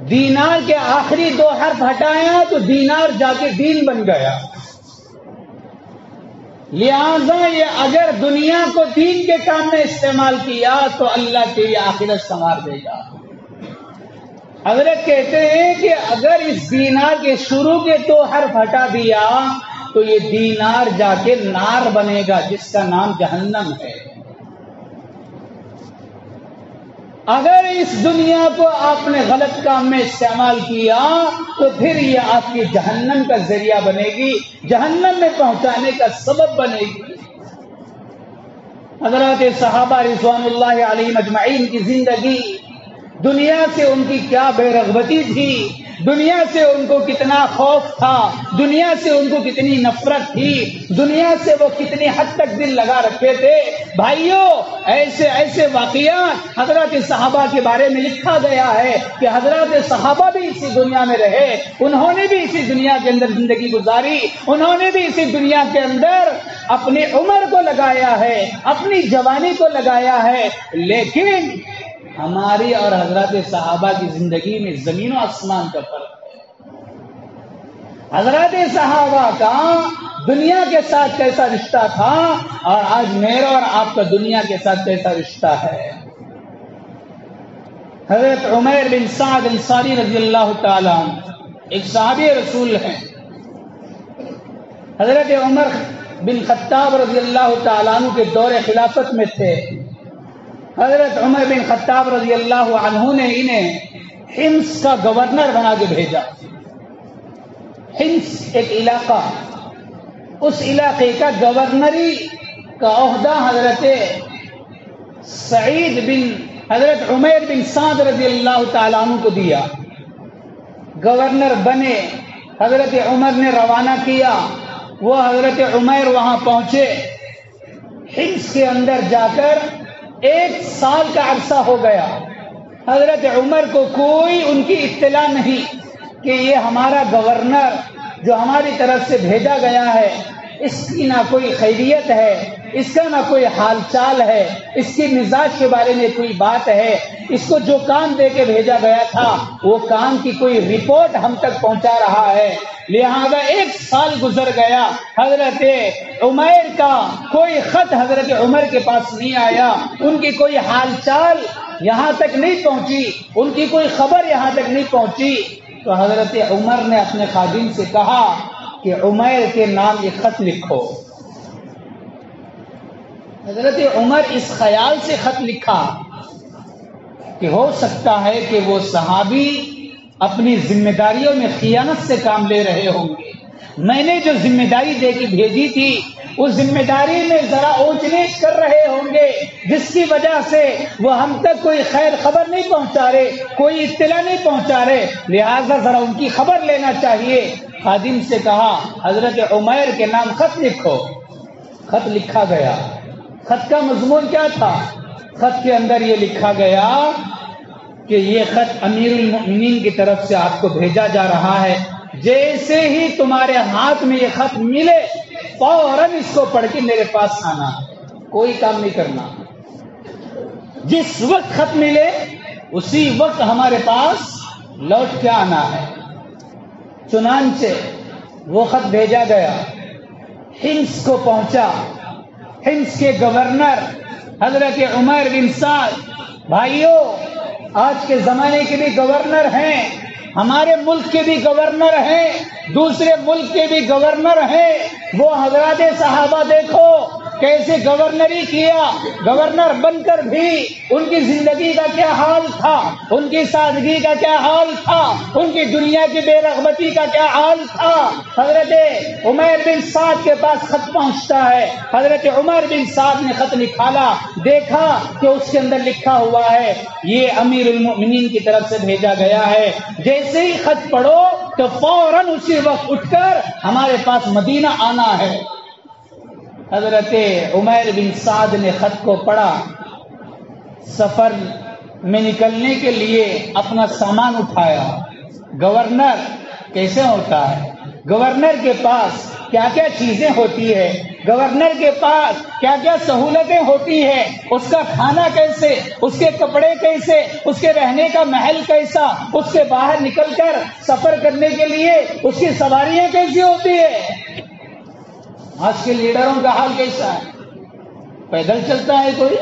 دینار کے آخری دو حرف ہٹایا تو دینار جا کے دین بن گیا۔ لہذا یہ اگر دنیا کو دین کے کام میں استعمال کیا تو اللہ تیری آخرت سنوار دے گا۔ حضرت کہتے ہیں کہ اگر اس دینار کے شروع کے دو حرف ہٹا دیا تو یہ دینار جا کے نار بنے گا جس کا نام جہنم ہے۔ اگر اس دنیا کو آپ نے غلط کام میں استعمال کیا تو پھر یہ آپ کی جہنم کا ذریعہ بنے گی، جہنم میں پہنچانے کا سبب بنے گی۔ حضرات صحابہ رضوان اللہ علیہم اجمعین کی زندگی، دنیا سے ان کی کیا بے رغبتی تھی، دنیا سے ان کو کتنا خوف تھا، دنیا سے ان کو کتنی نفرت تھی، دنیا سے وہ کتنی حد تک دل لگا رکھے تھے۔ بھائیوں ایسے واقعات حضرات صحابہ کے بارے میں لکھا گیا ہے کہ حضرات صحابہ بھی اسی دنیا میں رہے، انہوں نے بھی اسی دنیا کے اندر زندگی گزاری، انہوں نے بھی اسی دنیا کے اندر اپنی عمر کو لگایا ہے، اپنی جوانی کو لگایا ہے، لیکن ہماری اور حضرات صحابہ کی زندگی میں زمین و آسمان کا فرق ہے۔ حضرات صحابہ کا دنیا کے ساتھ کیسا رشتہ تھا اور آج میرا اور آپ کا دنیا کے ساتھ کیسا رشتہ ہے۔ حضرت عمیر بن سعد انصاری رضی اللہ تعالیٰ ایک صحابی رسول ہیں۔ حضرت عمر بن خطاب رضی اللہ تعالیٰ عنہ کے دور خلافت میں تھے۔ حضرت عمر بن خطاب رضی اللہ عنہ نے انہیں حمص کا گورنر بنا کے بھیجا۔ حمص ایک علاقہ، اس علاقے کا گورنری کا عہدہ حضرت عمیر بن سعد رضی اللہ تعالیٰ عنہ کو دیا۔ گورنر بنے، حضرت عمر نے روانہ کیا، وہ حضرت عمیر وہاں پہنچے۔ حمص کے اندر جا کر 1 سال کا عرصہ ہو گیا۔ حضرت عمر کو کوئی ان کی اطلاع نہیں کہ یہ ہمارا گورنر جو ہماری طرف سے بھیجا گیا ہے اس کی نہ کوئی خیریت ہے، اس کا نہ کوئی حال چال ہے، اس کے مزاج کے بارے میں کوئی بات ہے، اس کو جو کام دے کے بھیجا گیا تھا وہ کام کی کوئی رپورٹ ہم تک پہنچا رہا ہے۔ لہذا 1 سال گزر گیا، حضرت عمیر کا کوئی خط حضرت عمر کے پاس نہیں آیا، ان کی کوئی حال چال یہاں تک نہیں پہنچی، ان کی کوئی خبر یہاں تک نہیں پہنچی۔ تو حضرت عمر نے اپنے خادم سے کہا کہ عمیر کے نام یہ خط لکھو۔ حضرت عمر اس خیال سے خط لکھا کہ ہو سکتا ہے کہ وہ صحابی اپنی ذمہ داریوں میں خیانت سے کام لے رہے ہوں گے، میں نے جو ذمہ داری دے کے بھیجی تھی اس ذمہ داری میں ذرا اونچ نیچ کر رہے ہوں گے، جس کی وجہ سے وہ ہم تک کوئی خیر خبر نہیں پہنچا رہے، کوئی اطلاع نہیں پہنچا رہے، لہذا ذرا ان کی خبر لینا چاہیے۔ خادم سے کہا حضرت عمیر کے نام خط لکھو۔ خط لکھا گیا۔ خط کا مضمون کیا تھا؟ خط کے اندر یہ لکھا گیا کہ یہ خط امیر المؤمنین کی طرف سے آپ کو بھیجا جا رہا ہے، جیسے ہی تمہارے ہاتھ میں یہ خط ملے فوراً اس کو پڑھ کے میرے پاس آنا، کوئی کام نہیں کرنا، جس وقت خط ملے اسی وقت ہمارے پاس لوٹ کے آنا ہے۔ چنانچہ وہ خط بھیجا گیا، حمص کو پہنچا۔ حمص کے گورنر حضرت عمر بن سعد، بھائیوں آج کے زمانے کے بھی گورنر ہیں، ہمارے ملک کے بھی گورنر ہیں، دوسرے ملک کے بھی گورنر ہیں، وہ حضرات صحابہ دیکھو کیسے گورنری کیا، گورنر بن کر بھی ان کی زندگی کا کیا حال تھا، ان کی سادگی کا کیا حال تھا، ان کی دنیا کی بے رغبتی کا کیا حال تھا۔ حضرت عمر بن سعد کے پاس خط پہنچتا ہے، حضرت عمر بن سعد نے خط نکالا، دیکھا کہ اس کے اندر لکھا ہوا ہے یہ امیر المؤمنین کی طرف سے بھیجا گیا ہے، جیسے ہی خط پڑھو تو فوراً اسی وقت اٹھ کر ہمارے پاس مدینہ آنا ہے۔ حضرت عمر بن سعد نے خط کو پڑھا، سفر میں نکلنے کے لیے اپنا سامان اٹھایا۔ گورنر کیسے ہوتا ہے؟ گورنر کے پاس کیا کیا چیزیں ہوتی ہے، گورنر کے پاس کیا کیا سہولتیں ہوتی ہیں، اس کا کھانا کیسے، اس کے کپڑے کیسے، اس کے رہنے کا محل کیسا، اس سے باہر نکل کر سفر کرنے کے لیے اس کی سواریاں کیسی ہوتی ہے۔ آج کے لیڈروں کا حال کیسا ہے؟ پیدل چلتا ہے کوئی؟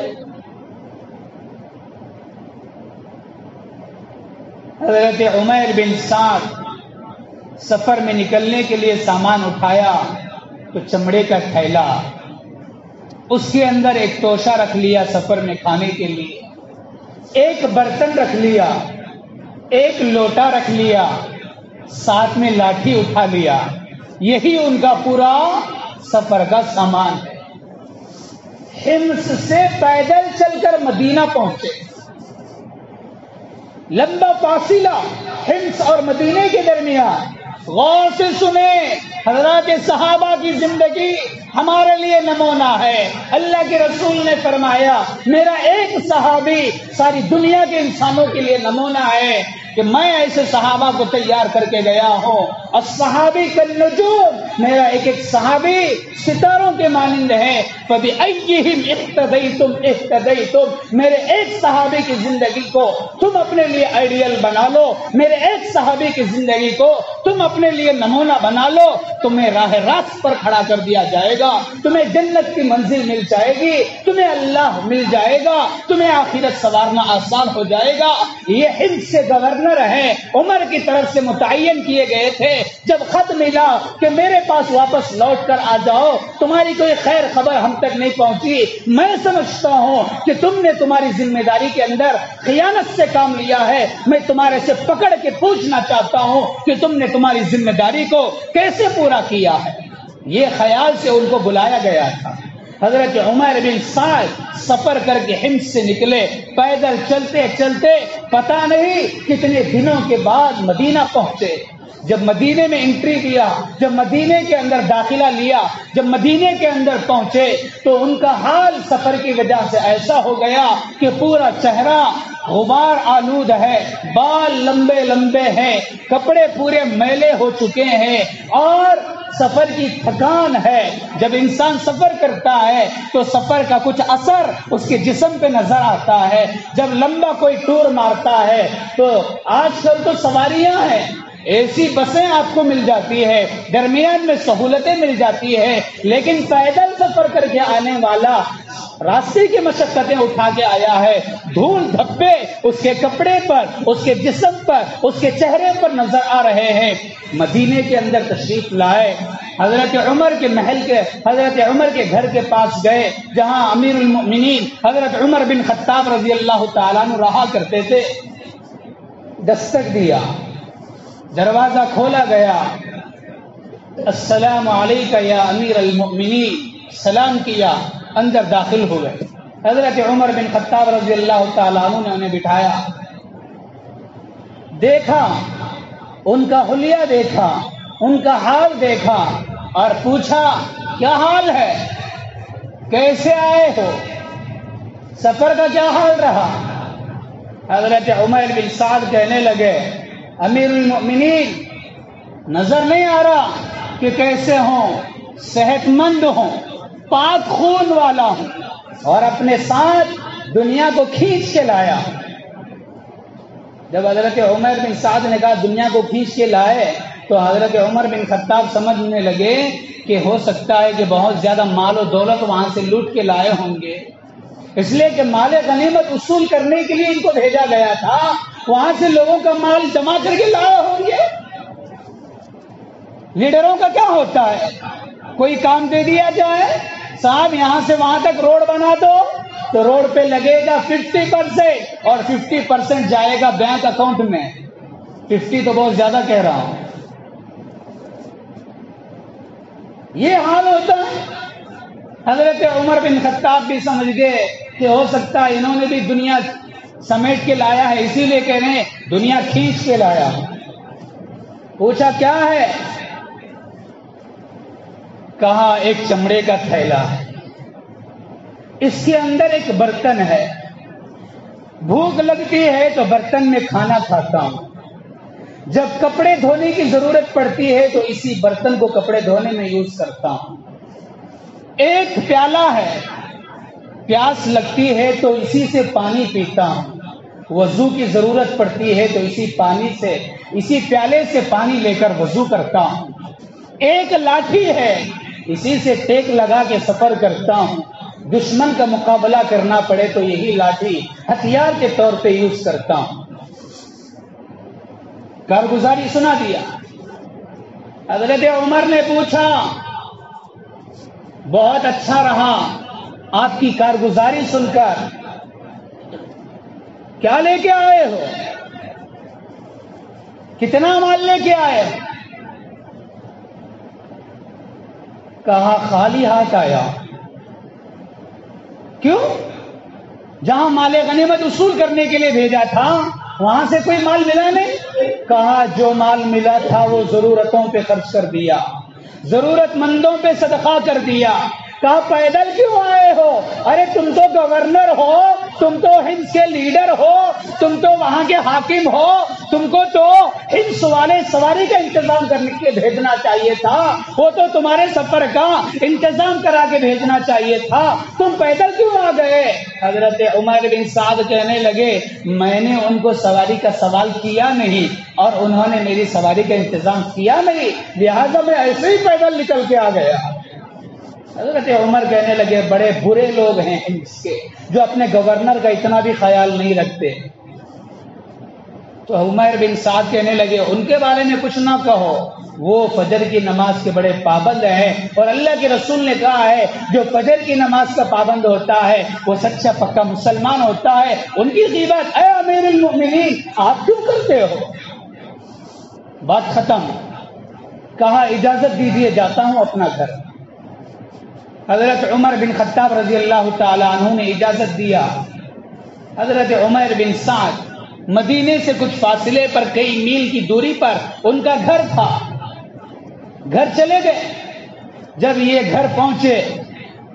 حضرت عمر بن سعد سفر میں نکلنے کے لیے سامان اٹھایا تو چمڑے کا تھیلا، اس کے اندر ایک توشہ رکھ لیا سفر میں کھانے کے لیے، ایک برتن رکھ لیا، ایک لوٹا رکھ لیا، ساتھ میں لاٹھی اٹھا لیا، یہی ان کا پورا سفر کا سامان ہے۔ حمص سے پیدل چل کر مدینہ پہنچے، لمبا فاصلہ حمص اور مدینے کے درمیان۔ غور سے سنیں، حضرات صحابہ کی زندگی ہمارے لیے نمونہ ہے۔ اللہ کے رسول نے فرمایا میرا ایک صحابی ساری دنیا کے انسانوں کے لیے نمونہ ہے، کہ میں ایسے صحابہ کو تیار کر کے گیا ہوں۔ اور صحابی کالنجوم، میرا ایک ایک صحابی ستاروں کے مانند ہے۔ فبأیہم اقتدیتم اہتدیتم، میرے ایک صحابی کی زندگی کو تم اپنے لیے آئیڈیل بنا لو، میرے ایک صحابی کی زندگی کو تم اپنے لیے نمونہ بنا لو، تمہیں راہ راست پر کھڑا کر دیا جائے گا، تمہیں جنت کی منزل مل جائے گی، تمہیں اللہ مل جائے گا، تمہیں آخرت سنوارنا آسان ہو جائے گا۔ یہ حمص سے گورنر ہے، عمر کی طرف سے متعین کیے گئے تھے۔ جب خط ملا کہ میرے پاس واپس لوٹ کر آ جاؤ، تمہاری کوئی خیر خبر ہم تک نہیں پہنچی، میں سمجھتا ہوں کہ تم نے تمہاری ذمہ داری کے اندر خیانت سے کام لیا ہے، میں تمہارے سے پکڑ کے پوچھنا چاہتا ہوں کہ تم نے تمہاری ذمہ داری کو کیسے پورا کیا ہے۔ یہ خیال سے ان کو بلایا گیا تھا۔ حضرت عمر بن سعد سفر کر کے حمص سے نکلے، پیدل چلتے چلتے پتہ نہیں کتنے دنوں کے بعد مدینہ پہنچے۔ جب مدینے میں انٹری دیا، جب مدینے کے اندر داخلہ لیا، جب مدینے کے اندر پہنچے تو ان کا حال سفر کی وجہ سے ایسا ہو گیا کہ پورا چہرہ غبار آلود ہے، بال لمبے لمبے ہیں، کپڑے پورے میلے ہو چکے ہیں، اور سفر کی تھکان ہے. جب انسان سفر کرتا ہے تو سفر کا کچھ اثر اس کے جسم پہ نظر آتا ہے. جب لمبا کوئی ٹور مارتا ہے تو آج کل تو سواریاں ہیں, ایسی بسیں آپ کو مل جاتی ہے, درمیان میں سہولتیں مل جاتی ہے, لیکن پیدل سفر کر کے آنے والا راستے کی مشقتیں اٹھا کے آیا ہے. دھول دھبے اس کے کپڑے پر, اس کے جسم پر, اس کے چہرے پر نظر آ رہے ہیں. مدینے کے اندر تشریف لائے, حضرت عمر کے گھر کے پاس گئے جہاں امیر المؤمنین حضرت عمر بن خطاب رضی اللہ تعالیٰ عنہ رہا کرتے تھے. دستک دیا, دروازہ کھولا گیا. السلام علیکم یا امیر المؤمنین, سلام کیا, اندر داخل ہو گئے. حضرت عمر بن خطاب رضی اللہ تعالیٰ عنہ نے انہیں بٹھایا, دیکھا, ان کا حلیہ دیکھا, ان کا حال دیکھا اور پوچھا کیا حال ہے, کیسے آئے ہو, سفر کا کیا حال رہا. حضرت عمر بن سعد کہنے لگے امیر المؤمنین نظر نہیں آ رہا کہ کیسے ہوں, صحت مند ہوں, پاک خون والا ہوں, اور اپنے ساتھ دنیا کو کھینچ کے لایا. جب حضرت عمر بن سعد نے کہا دنیا کو کھینچ کے لائے تو حضرت عمر بن خطاب سمجھنے لگے کہ ہو سکتا ہے کہ بہت زیادہ مال و دولت وہاں سے لوٹ کے لائے ہوں گے, اس لیے کہ مال غنیمت وصول کرنے کے لیے ان کو بھیجا گیا تھا, وہاں سے لوگوں کا مال جمع کر کے لائے ہوں گے. لیڈروں کا کیا ہوتا ہے, کوئی کام دے دیا جائے, صاحب یہاں سے وہاں تک روڈ بنا دو, تو روڈ پہ لگے گا 50% اور 50% جائے گا بینک اکاؤنٹ میں. 50 تو بہت زیادہ کہہ رہا ہوں. یہ حال ہوتا ہے. حضرت عمر بن خطاب بھی سمجھ گئے کہ ہو سکتا ہے انہوں نے بھی دنیا سمیٹ کے لایا ہے, اسی لیے کہہ رہے ہیں دنیا کھینچ کے لایا. پوچھا کیا ہے, کہا ایک چمڑے کا تھیلا ہے, اس کے اندر ایک برتن ہے, بھوک لگتی ہے تو برتن میں کھانا کھاتا ہوں, جب کپڑے دھونے کی ضرورت پڑتی ہے تو اسی برتن کو کپڑے دھونے میں یوز کرتا ہوں. ایک پیالہ ہے, پیاس لگتی ہے تو اسی سے پانی پیتا ہوں, وضو کی ضرورت پڑتی ہے تو اسی پیالے سے پانی لے کر وضو کرتا ہوں. ایک لاٹھی ہے, اسی سے ٹیک لگا کے سفر کرتا ہوں, دشمن کا مقابلہ کرنا پڑے تو یہی لاٹھی ہتھیار کے طور پہ یوز کرتا ہوں. کارگزاری سنا دیا. حضرت عمر نے پوچھا بہت اچھا رہا آپ کی کارگزاری سن کر, کیا لے کے آئے ہو, کتنا مال لے کے آئے. کہا خالی ہاتھ آیا. کیوں, جہاں مال غنیمت وصول کرنے کے لیے بھیجا تھا وہاں سے کوئی مال ملا نہیں. کہا جو مال ملا تھا وہ ضرورتوں پہ خرچ کر دیا, ضرورت مندوں پہ صدقہ کر دیا. کہا پیدل کیوں آئے ہو, ارے تم تو گورنر ہو, تم تو ہند کے لیڈر ہو, تم تو وہاں کے حاکم ہو, تم کو تو ہند والے سواری کا انتظام کرنے کے بھیجنا چاہیے تھا, وہ تو تمہارے سفر کا انتظام کرا کے بھیجنا چاہیے تھا, تم پیدل کیوں آ گئے. حضرت عمر بن سعد کہنے لگے میں نے ان کو سواری کا سوال کیا نہیں اور انہوں نے میری سواری کا انتظام کیا نہیں, لہذا میں ایسے ہی پیدل نکل کے آ گیا. حضرت عمر کہنے لگے بڑے برے لوگ ہیں ہند کے جو اپنے گورنر کا اتنا بھی خیال نہیں رکھتے. تو عمر بن سعد کہنے لگے ان کے بارے میں کچھ نہ کہو, وہ فجر کی نماز کے بڑے پابند ہیں, اور اللہ کے رسول نے کہا ہے جو فجر کی نماز کا پابند ہوتا ہے وہ سچا پکا مسلمان ہوتا ہے. ان کی غیبت اے امیر المؤمنین آپ کیوں کرتے ہو. بات ختم. کہا اجازت دیجیے جاتا ہوں اپنا گھر. حضرت عمر بن خطاب رضی اللہ تعالی عنہ نے اجازت دیا. حضرت عمر بن سعد مدینے سے کچھ فاصلے پر کئی میل کی دوری پر ان کا گھر تھا, گھر چلے گئے. جب یہ گھر پہنچے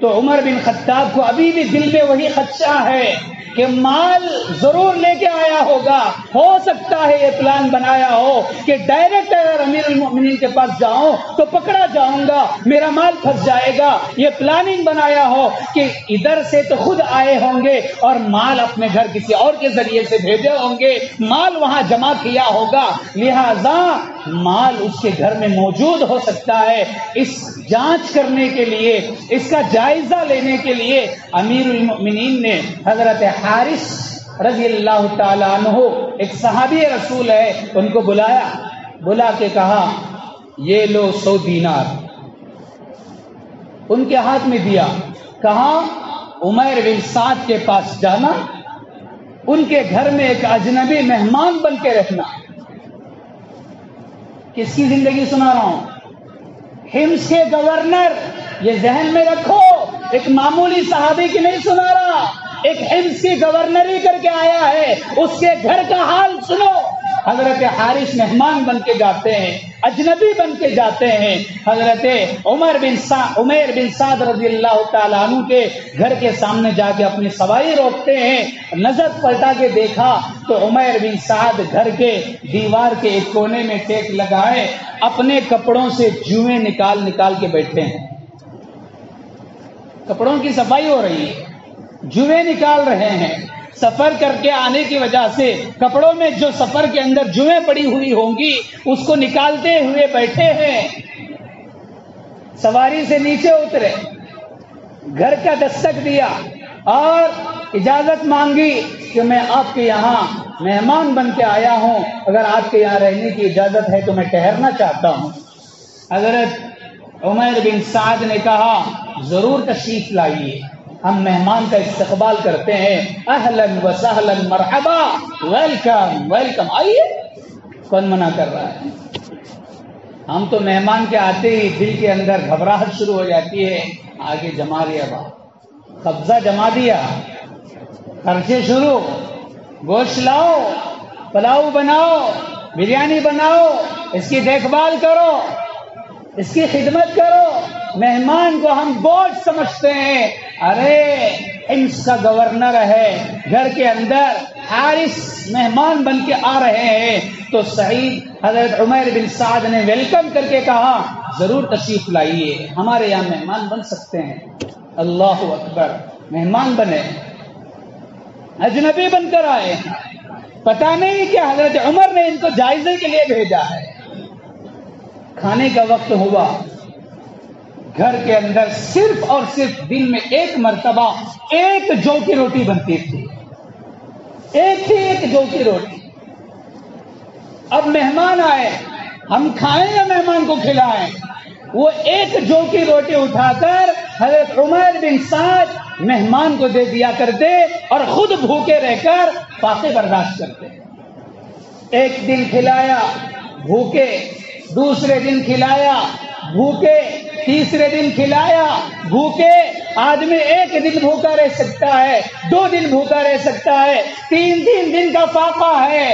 تو عمر بن خطاب کو ابھی بھی دل میں وہی خدشہ ہے کہ مال ضرور لے کے آیا ہوگا، ہو سکتا ہے یہ پلان بنایا ہو کہ ڈائریکٹ اگر امیر المؤمنین کے پاس جاؤں تو پکڑا جاؤں گا، میرا مال پھنس جائے گا، یہ پلاننگ بنایا ہو کہ ادھر سے تو خود آئے ہوں گے اور مال اپنے گھر کسی اور کے ذریعے سے بھیجے ہوں گے، مال وہاں جمع کیا ہوگا، لہذا مال اس کے گھر میں موجود ہو سکتا ہے۔ اس جانچ کرنے کے لیے، اس کا جائزہ لینے کے لیے امیر المؤمنین نے حضرت حارث رضی اللہ تعالیٰ عنہ، ایک صحابی رسول ہے، ان کو بلایا، بلا کے کہا یہ لو 100 دینار، ان کے ہاتھ میں دیا، کہا عمیر بن سعد کے پاس جانا، ان کے گھر میں ایک اجنبی مہمان بن کے رہنا۔ کس کی زندگی سنا رہا ہوں؟ حمص کے گورنر، یہ ذہن میں رکھو، ایک معمولی صحابی کی نہیں سنا رہا، ایک حمص کی گورنری کر کے آیا ہے، اس کے گھر کا حال سنو۔ حضرت حارث مہمان بن کے جاتے ہیں، اجنبی بن کے جاتے ہیں، حضرت عمر بن سعد رضی اللہ تعالیٰ عنہ کے گھر کے سامنے جا کے اپنی سواری روکتے ہیں، نظر پلٹا کے دیکھا تو عمر بن سعد گھر کے دیوار کے ایک کونے میں ٹیک لگائے اپنے کپڑوں سے جوئیں نکال نکال کے بیٹھے ہیں، کپڑوں کی صفائی ہو رہی ہے، جوئیں نکال رہے ہیں، سفر کر کے آنے کی وجہ سے کپڑوں میں جو سفر کے اندر جوئیں پڑی ہوئی ہوں گی اس کو نکالتے ہوئے بیٹھے ہیں۔ سواری سے نیچے اترے، گھر کا دستک دیا اور اجازت مانگی کہ میں آپ کے یہاں مہمان بن کے آیا ہوں، اگر آپ کے یہاں رہنے کی اجازت ہے تو میں ٹھہرنا چاہتا ہوں۔ حضرت عمر بن سعد نے کہا ضرور تشریف لائیے، ہم مہمان کا استقبال کرتے ہیں، اہلاً و سہلاً مرحبا، ویلکم ویلکم، آئیے، کون منع کر رہا ہے؟ ہم تو مہمان کے آتے ہی دل کے اندر گھبراہٹ شروع ہو جاتی ہے، آگے جما لیا، قبضہ جما دیا، خرچے شروع، گوشت لاؤ، پلاؤ بناؤ، بریانی بناؤ، اس کی دیکھ بھال کرو، اس کی خدمت کرو۔ مہمان کو ہم بوجھ سمجھتے ہیں، ارے حمص کا گورنر ہے، گھر کے اندر حارث مہمان بن کے آ رہے ہیں، تو سعید حضرت عمر بن سعد نے ویلکم کر کے کہا ضرور تشریف لائیے، ہمارے یہاں مہمان بن سکتے ہیں۔ اللہ اکبر، مہمان بنے، اجنبی بن کر آئے، پتہ نہیں کہ حضرت عمر نے ان کو جائزے کے لیے بھیجا ہے۔ کھانے کا وقت ہوا، گھر کے اندر صرف اور صرف دن میں ایک مرتبہ ایک جو کی روٹی بنتی تھی، ایک ہی ایک جو کی روٹی۔ اب مہمان آئے، ہم کھائیں یا مہمان کو کھلائیں؟ وہ ایک جو کی روٹی اٹھا کر حضرت عمر بن سعد مہمان کو دے دیا کرتے اور خود بھوکے رہ کر فاقے برداشت کرتے۔ ایک دن کھلایا، بھوکے، دوسرے دن کھلایا، بھوکے، تیسرے دن کھلایا، بھوکے۔ آدمی ایک دن بھوکا رہ سکتا ہے، 2 دن بھوکا رہ سکتا ہے، 3 دن کا فاقہ ہے،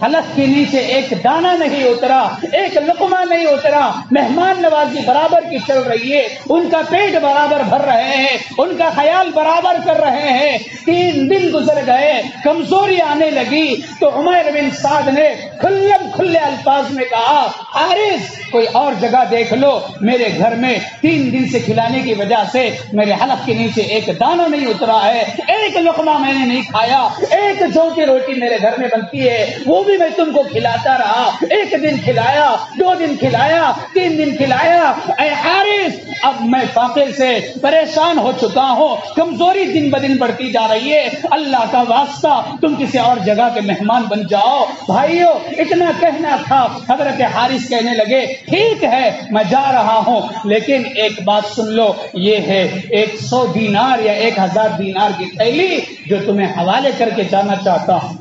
حلق کے نیچے ایک دانہ نہیں اترا، ایک لقمہ نہیں اترا، مہمان نوازی برابر کی چل رہی ہے، ان کا پیٹ برابر بھر رہے ہیں، ان کا خیال برابر کر رہے ہیں۔ 3 دن گزر گئے، کمزوری آنے لگی تو عمر بن سعد نے کھلے الفاظ میں کہا حارث کوئی اور جگہ دیکھ لو، میرے گھر میں 3 دن سے کھلانے کی وجہ سے میرے حلق کے نیچے ایک دانہ نہیں اترا ہے، ایک لقمہ میں نے نہیں کھایا، ایک جو کی روٹی میرے گھر میں بنتی ہے وہ بھی میں تم کو کھلاتا رہا، 1 دن کھلایا، 2 دن کھلایا، 3 دن کھلایا، اے حارث اب میں فاقے سے پریشان ہو چکا ہوں، کمزوری دن بدن بڑھتی جا رہی ہے، اللہ کا واسطہ تم کسی اور جگہ کے مہمان بن جاؤ۔ بھائیو اتنا کہنا تھا، حضرت حارث کہنے لگے ٹھیک ہے میں جا رہا ہوں، لیکن ایک بات سن لو، یہ ہے 100 دینار یا 1000 دینار کی تھیلی جو تمہیں حوالے کر کے جانا چاہتا ہوں۔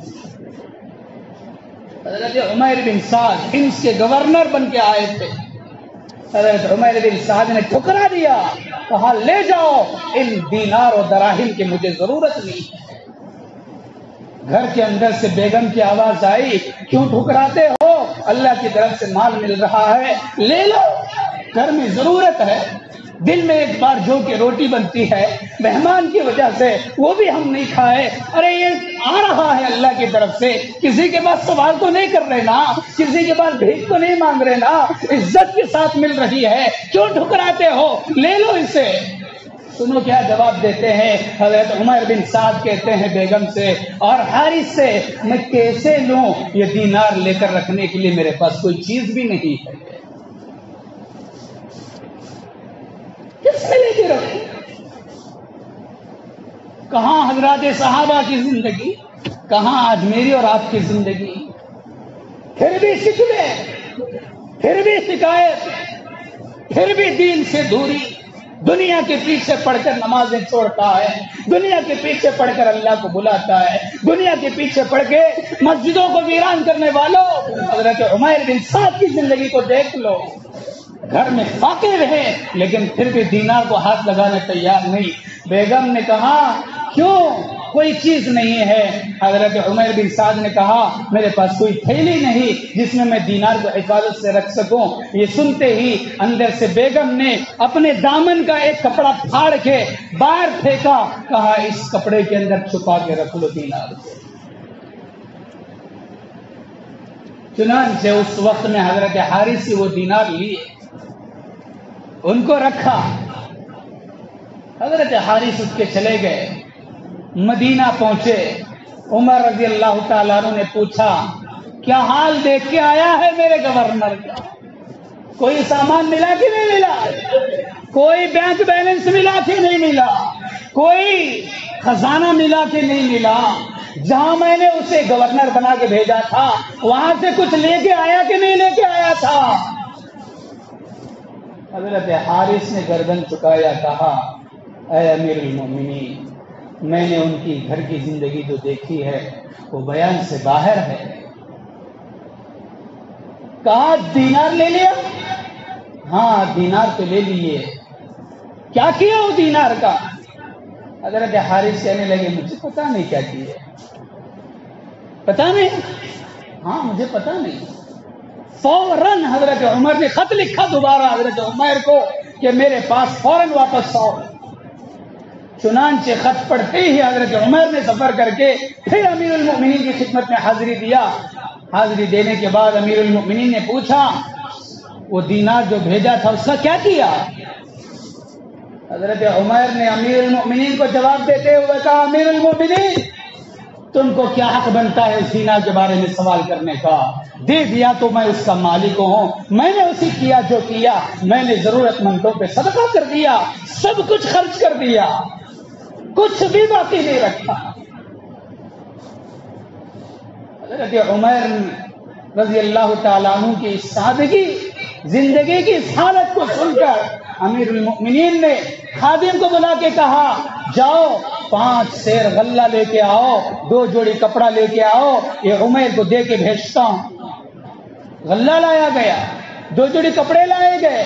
حضرت عمر بن سعد حمص کے گورنر بن کے آئے تھے، حضرت عمر بن سعد نے ٹھکرا دیا، کہا لے جاؤ، ان دینار و دراہم کی مجھے ضرورت نہیں ہے۔ گھر کے اندر سے بیگم کی آواز آئی کیوں ٹھکراتے ہو، اللہ کی طرف سے مال مل رہا ہے، لے لو، گھر میں ضرورت ہے۔ دن میں ایک بار جو کہ روٹی بنتی ہے مہمان کی وجہ سے وہ بھی ہم نہیں کھائے. ارے یہ آ رہا ہے اللہ کی طرف سے, کسی کے پاس سوال تو نہیں کر رہے نا, کسی کے پاس بھیک تو نہیں مانگ رہے نا, عزت کے ساتھ مل رہی ہے, کیوں ٹھکراتے ہو, لے لو اسے. سنو کیا جواب دیتے ہیں حضرت عمر بن سعد. کہتے ہیں بیگم سے اور حارث سے, میں کیسے لوں, یہ دینار لے کر رکھنے کے لیے میرے پاس کوئی چیز بھی نہیں ہے, کس میں لے کے رکھوں. کہاں حضرات صحابہ کی زندگی, کہاں آج میری اور آپ کی زندگی. پھر بھی شکوے, پھر بھی شکایت, پھر بھی دین سے دوری. دنیا کے پیچھے پڑھ کر نمازیں چھوڑتا ہے, دنیا کے پیچھے پڑھ کر اللہ کو بلاتا ہے, دنیا کے پیچھے پڑھ کے مسجدوں کو ویران کرنے والوں. حضرت عمیر بن سعد کی زندگی کو دیکھ لو, گھر میں فاقے رہے لیکن پھر بھی دینار کو ہاتھ لگانے تیار نہیں. بیگم نے کہا کیوں, کوئی چیز نہیں ہے. حضرت عمیر بن سعد نے کہا میرے پاس کوئی تھیلی نہیں جس میں میں دینار کو حفاظت سے رکھ سکوں. یہ سنتے ہی اندر سے بیگم نے اپنے دامن کا ایک کپڑا پھاڑ کے باہر پھینکا, کہا اس کپڑے کے اندر چھپا کے رکھ لو دینار کو. چنانچہ اس وقت میں حضرت حارث سے وہ دینار لیے, ان کو رکھا. حضرت حارث اٹھ کے چلے گئے, مدینہ پہنچے. عمر رضی اللہ تعالیٰ عنہ نے پوچھا کیا حال دیکھ کے آیا ہے میرے گورنر کا, کوئی سامان ملا کہ نہیں ملا, کوئی بینک بیلنس ملا کہ نہیں ملا, کوئی خزانہ ملا کہ نہیں ملا, جہاں میں نے اسے گورنر بنا کے بھیجا تھا وہاں سے کچھ لے کے آیا کہ نہیں لے کے آیا تھا. حضرت حارث نے گردن چکایا, کہا اے امیر المومنین, میں نے ان کی گھر کی زندگی جو دیکھی ہے وہ بیان سے باہر ہے. کہا دینار لے لیا, ہاں دینار تو لے لیے, کیا کیا وہ دینار کا. حضرت حارث کہنے لگے مجھے پتا نہیں کیا کیا, پتا نہیں, ہاں مجھے پتا نہیں. فوراً حضرت عمر نے خط لکھا دوبارہ حضرت عمر کو کہ میرے پاس فوراً واپس آؤ. چنانچہ خط پڑھتے ہی حضرت عمر نے سفر کر کے پھر امیر المؤمنین کی خدمت میں حاضری دیا. حاضری دینے کے بعد امیر المؤمنین نے پوچھا وہ دینار جو بھیجا تھا اس کا کیا کیا. حضرت عمر نے امیر المؤمنین کو جواب دیتے ہوئے کہا امیر المؤمنین تم کو کیا حق بنتا ہے اس دینار کے بارے میں سوال کرنے کا, دے دیا تو میں اس کا مالک ہوں, میں نے اسی کیا جو کیا, میں نے ضرورت مندوں پہ صدقہ کر دیا, سب کچھ خرچ کر دیا, کچھ بھی باقی نہیں رکھا. حضرت عمر رضی اللہ تعالیٰ عنہ کی اس سادگی زندگی کی اس حالت کو سن کر امیر المؤمنین نے خادم کو بلا کے کہا جاؤ 5 سیر غلہ لے کے آؤ, 2 جوڑی کپڑا لے کے آؤ, یہ عمر کو دے کے بھیجتا ہوں. غلہ لایا گیا, 2 جوڑی کپڑے لائے گئے,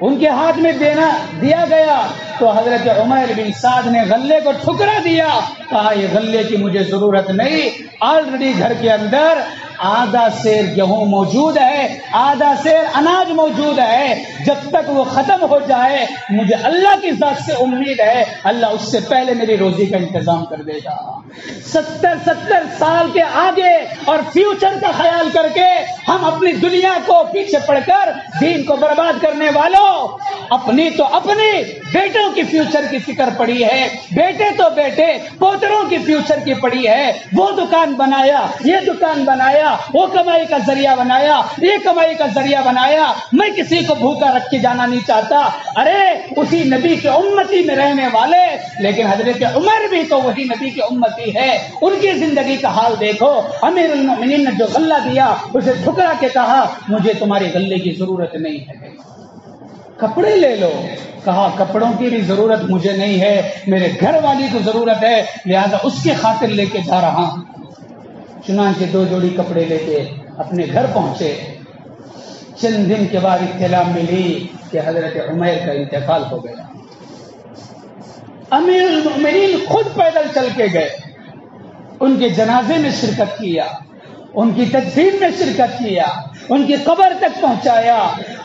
ان کے ہاتھ میں دیا گیا تو حضرت عمر بن سعد نے غلے کو ٹھکرا دیا, کہا یہ غلے کی مجھے ضرورت نہیں, آلریڈی گھر کے اندر آدھا سیر گیہوں موجود ہے, آدھا سیر اناج موجود ہے, جب تک وہ ختم ہو جائے مجھے اللہ کی ذات سے امید ہے اللہ اس سے پہلے میری روزی کا انتظام کر دے گا. 70 سال کے آگے اور فیوچر کا خیال کر کے ہم اپنی دنیا کو پیچھے پڑ کر دین کو برباد کرنے والوں, اپنی تو اپنی بیٹوں کی فیوچر کی فکر پڑی ہے, بیٹے تو بیٹے پوتروں کی فیوچر کی پڑی ہے. وہ دکان بنایا, یہ دکان بنایا, وہ کمائی کا ذریعہ بنایا, یہ کمائی کا ذریعہ بنایا, میں کسی کو بھوکا رکھ کے جانا نہیں چاہتا. ارے اسی نبی کے امتی میں رہنے والے, لیکن حضرت عمر بھی تو وہی نبی کے امتی ہے, ان کی زندگی کا حال دیکھو. امیر المؤمنین نے جو غلہ دیا اسے ٹھکرا کے کہا مجھے تمہاری غلے کی ضرورت نہیں ہے, کپڑے لے لو. کہا کپڑوں کی بھی ضرورت مجھے نہیں ہے, میرے گھر والی کو ضرورت ہے, لہذا اس کی خاطر لے کے جا رہا ہوں. چنانچہ 2 جوڑی کپڑے لے کے اپنے گھر پہنچے. چند دن کے بعد اطلاع ملی کہ حضرت عمر کا انتقال ہو گیا. امیر المؤمنین خود پیدل چل کے گئے, ان کے جنازے میں شرکت کیا, ان کی تدفین میں شرکت کیا, ان کی قبر تک پہنچایا.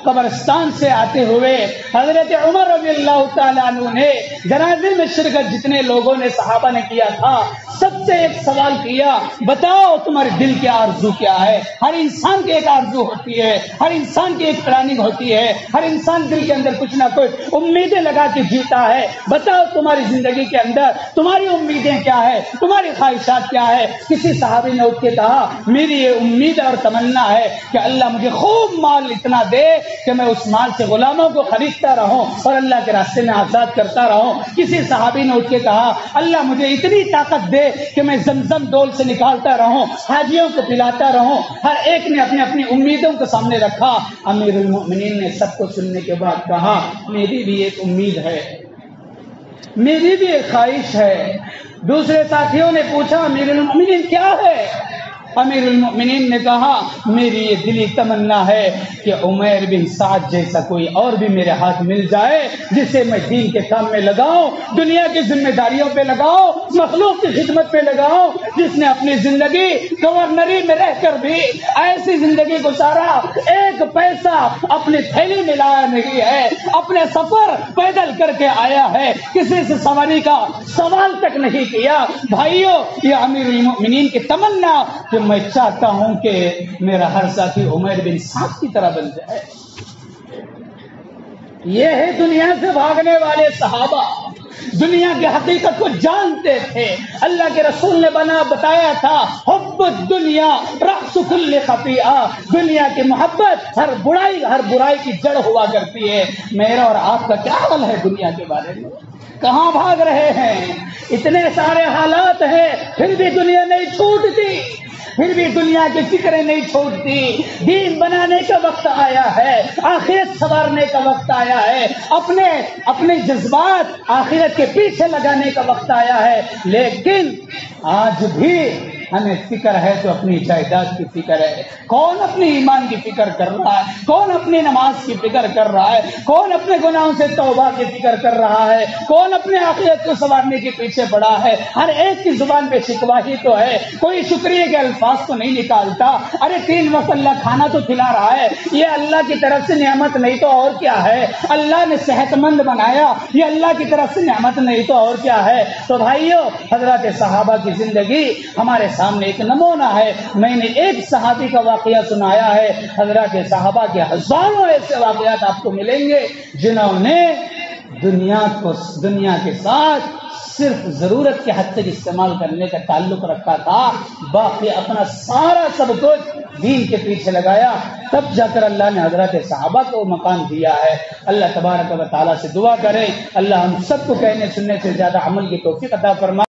قبرستان سے آتے ہوئے حضرت عمر رضی اللہ تعالیٰ عنہ نے جنازے میں شرکت جتنے لوگوں نے صحابہ نے کیا تھا سب سے ایک سوال کیا، بتاؤ تمہارے دل کی آرزو کیا ہے؟ ہر انسان کی ایک آرزو ہوتی ہے، ہر انسان کی ایک پلاننگ ہوتی ہے، ہر انسان دل کے اندر کچھ نہ کچھ امیدیں لگا کے جیتا ہے۔ بتاؤ تمہاری زندگی کے اندر تمہاری امیدیں کیا ہے، تمہاری خواہشات کیا ہے؟ کسی صحابی نے اٹھ کے کہا، میری یہ امید اور تمنا ہے کہ اللہ مجھے خوب مال اتنا دے کہ میں اس مال سے غلاموں کو خریدتا رہوں اور اللہ کے راستے میں آزاد کرتا رہوں۔ کسی صحابی نے اٹھ کے کہا، اللہ مجھے اتنی طاقت دے کہ میں زمزم ڈول سے نکالتا رہوں، حاجیوں کو پلاتا رہوں۔ ہر ایک نے اپنی اپنی امیدوں کو سامنے رکھا۔ امیر المؤمنین نے سب کو سننے کے بعد کہا، میری بھی ایک امید ہے، میری بھی ایک خواہش ہے۔ دوسرے ساتھیوں نے پوچھا، امیر المؤمنین کیا ہے؟ امیر المؤمنین نے کہا، میری یہ دلی تمنا ہے کہ عمیر بن سعد جیسا کوئی اور بھی میرے ہاتھ مل جائے جسے میں دین کے کام میں لگاؤں، دنیا کی ذمہ داریوں پہ لگاؤں، مخلوق کی خدمت پہ لگاؤں، جس نے اپنی زندگی گورنری میں رہ کر بھی ایسی زندگی گزارا، ایک پیسہ اپنی تھیلی میں لایا نہیں ہے، اپنے سفر پیدل کر کے آیا ہے، کسی سے سواری کا سوال تک نہیں کیا۔ بھائیو، یہ امیر المؤمنین کی تمنا کہ میں چاہتا ہوں کہ میرا ہر ساتھی عمیر بن سعد کی طرح بن جائے۔ یہ ہے دنیا سے بھاگنے والے صحابہ، دنیا کی حقیقت کو جانتے تھے۔ اللہ کے رسول نے بتایا تھا، حب الدنیا رأس کل خطیئہ، دنیا کی محبت ہر برائی کی جڑ ہوا کرتی ہے۔ میرا اور آپ کا کیا حال ہے دنیا کے بارے میں؟ کہاں بھاگ رہے ہیں؟ اتنے سارے حالات ہیں، پھر بھی دنیا نہیں چھوٹتی، پھر بھی دنیا کی فکریں نہیں چھوٹتی۔ دین بنانے کا وقت آیا ہے، آخرت سنوارنے کا وقت آیا ہے، اپنے جذبات آخرت کے پیچھے لگانے کا وقت آیا ہے۔ لیکن آج بھی ہمیں فکر ہے تو اپنی جائیداد کی فکر ہے۔ کون اپنی ایمان کی فکر کر رہا ہے؟ کون اپنی نماز کی فکر کر رہا ہے؟ کون اپنے گناہوں سے توبہ کی فکر کر رہا ہے؟ کون اپنے آخرت کو سنوارنے کے پیچھے پڑا ہے؟ ہر ایک کی زبان پہ شکوہ ہی تو ہے، کوئی شکریہ کے الفاظ تو نہیں نکالتا۔ ارے 3 وقت اللہ کھانا تو کھلا رہا ہے، یہ اللہ کی طرف سے نعمت نہیں تو اور کیا ہے؟ اللہ نے صحت مند بنایا، یہ اللہ کی طرف سے نعمت نہیں تو اور کیا ہے؟ تو بھائیو، حضرات صحابہ کی زندگی ہمارے سامنے ایک نمونہ ہے۔ میں نے ایک صحابی کا واقعہ سنایا ہے، حضرات صحابہ کے ہزاروں ایسے واقعات آپ کو ملیں گے جنہوں نے دنیا کے ساتھ صرف ضرورت کے حد تک استعمال کرنے کا تعلق رکھا تھا، باقی اپنا سارا سب کچھ دین کے پیچھے لگایا، تب جا کر اللہ نے حضرات صحابہ کو مقام دیا ہے۔ اللہ تبارک و تعالیٰ سے دعا کریں، اللہ ہم سب کو کہنے سننے سے زیادہ عمل کی توفیق عطا فرمائے۔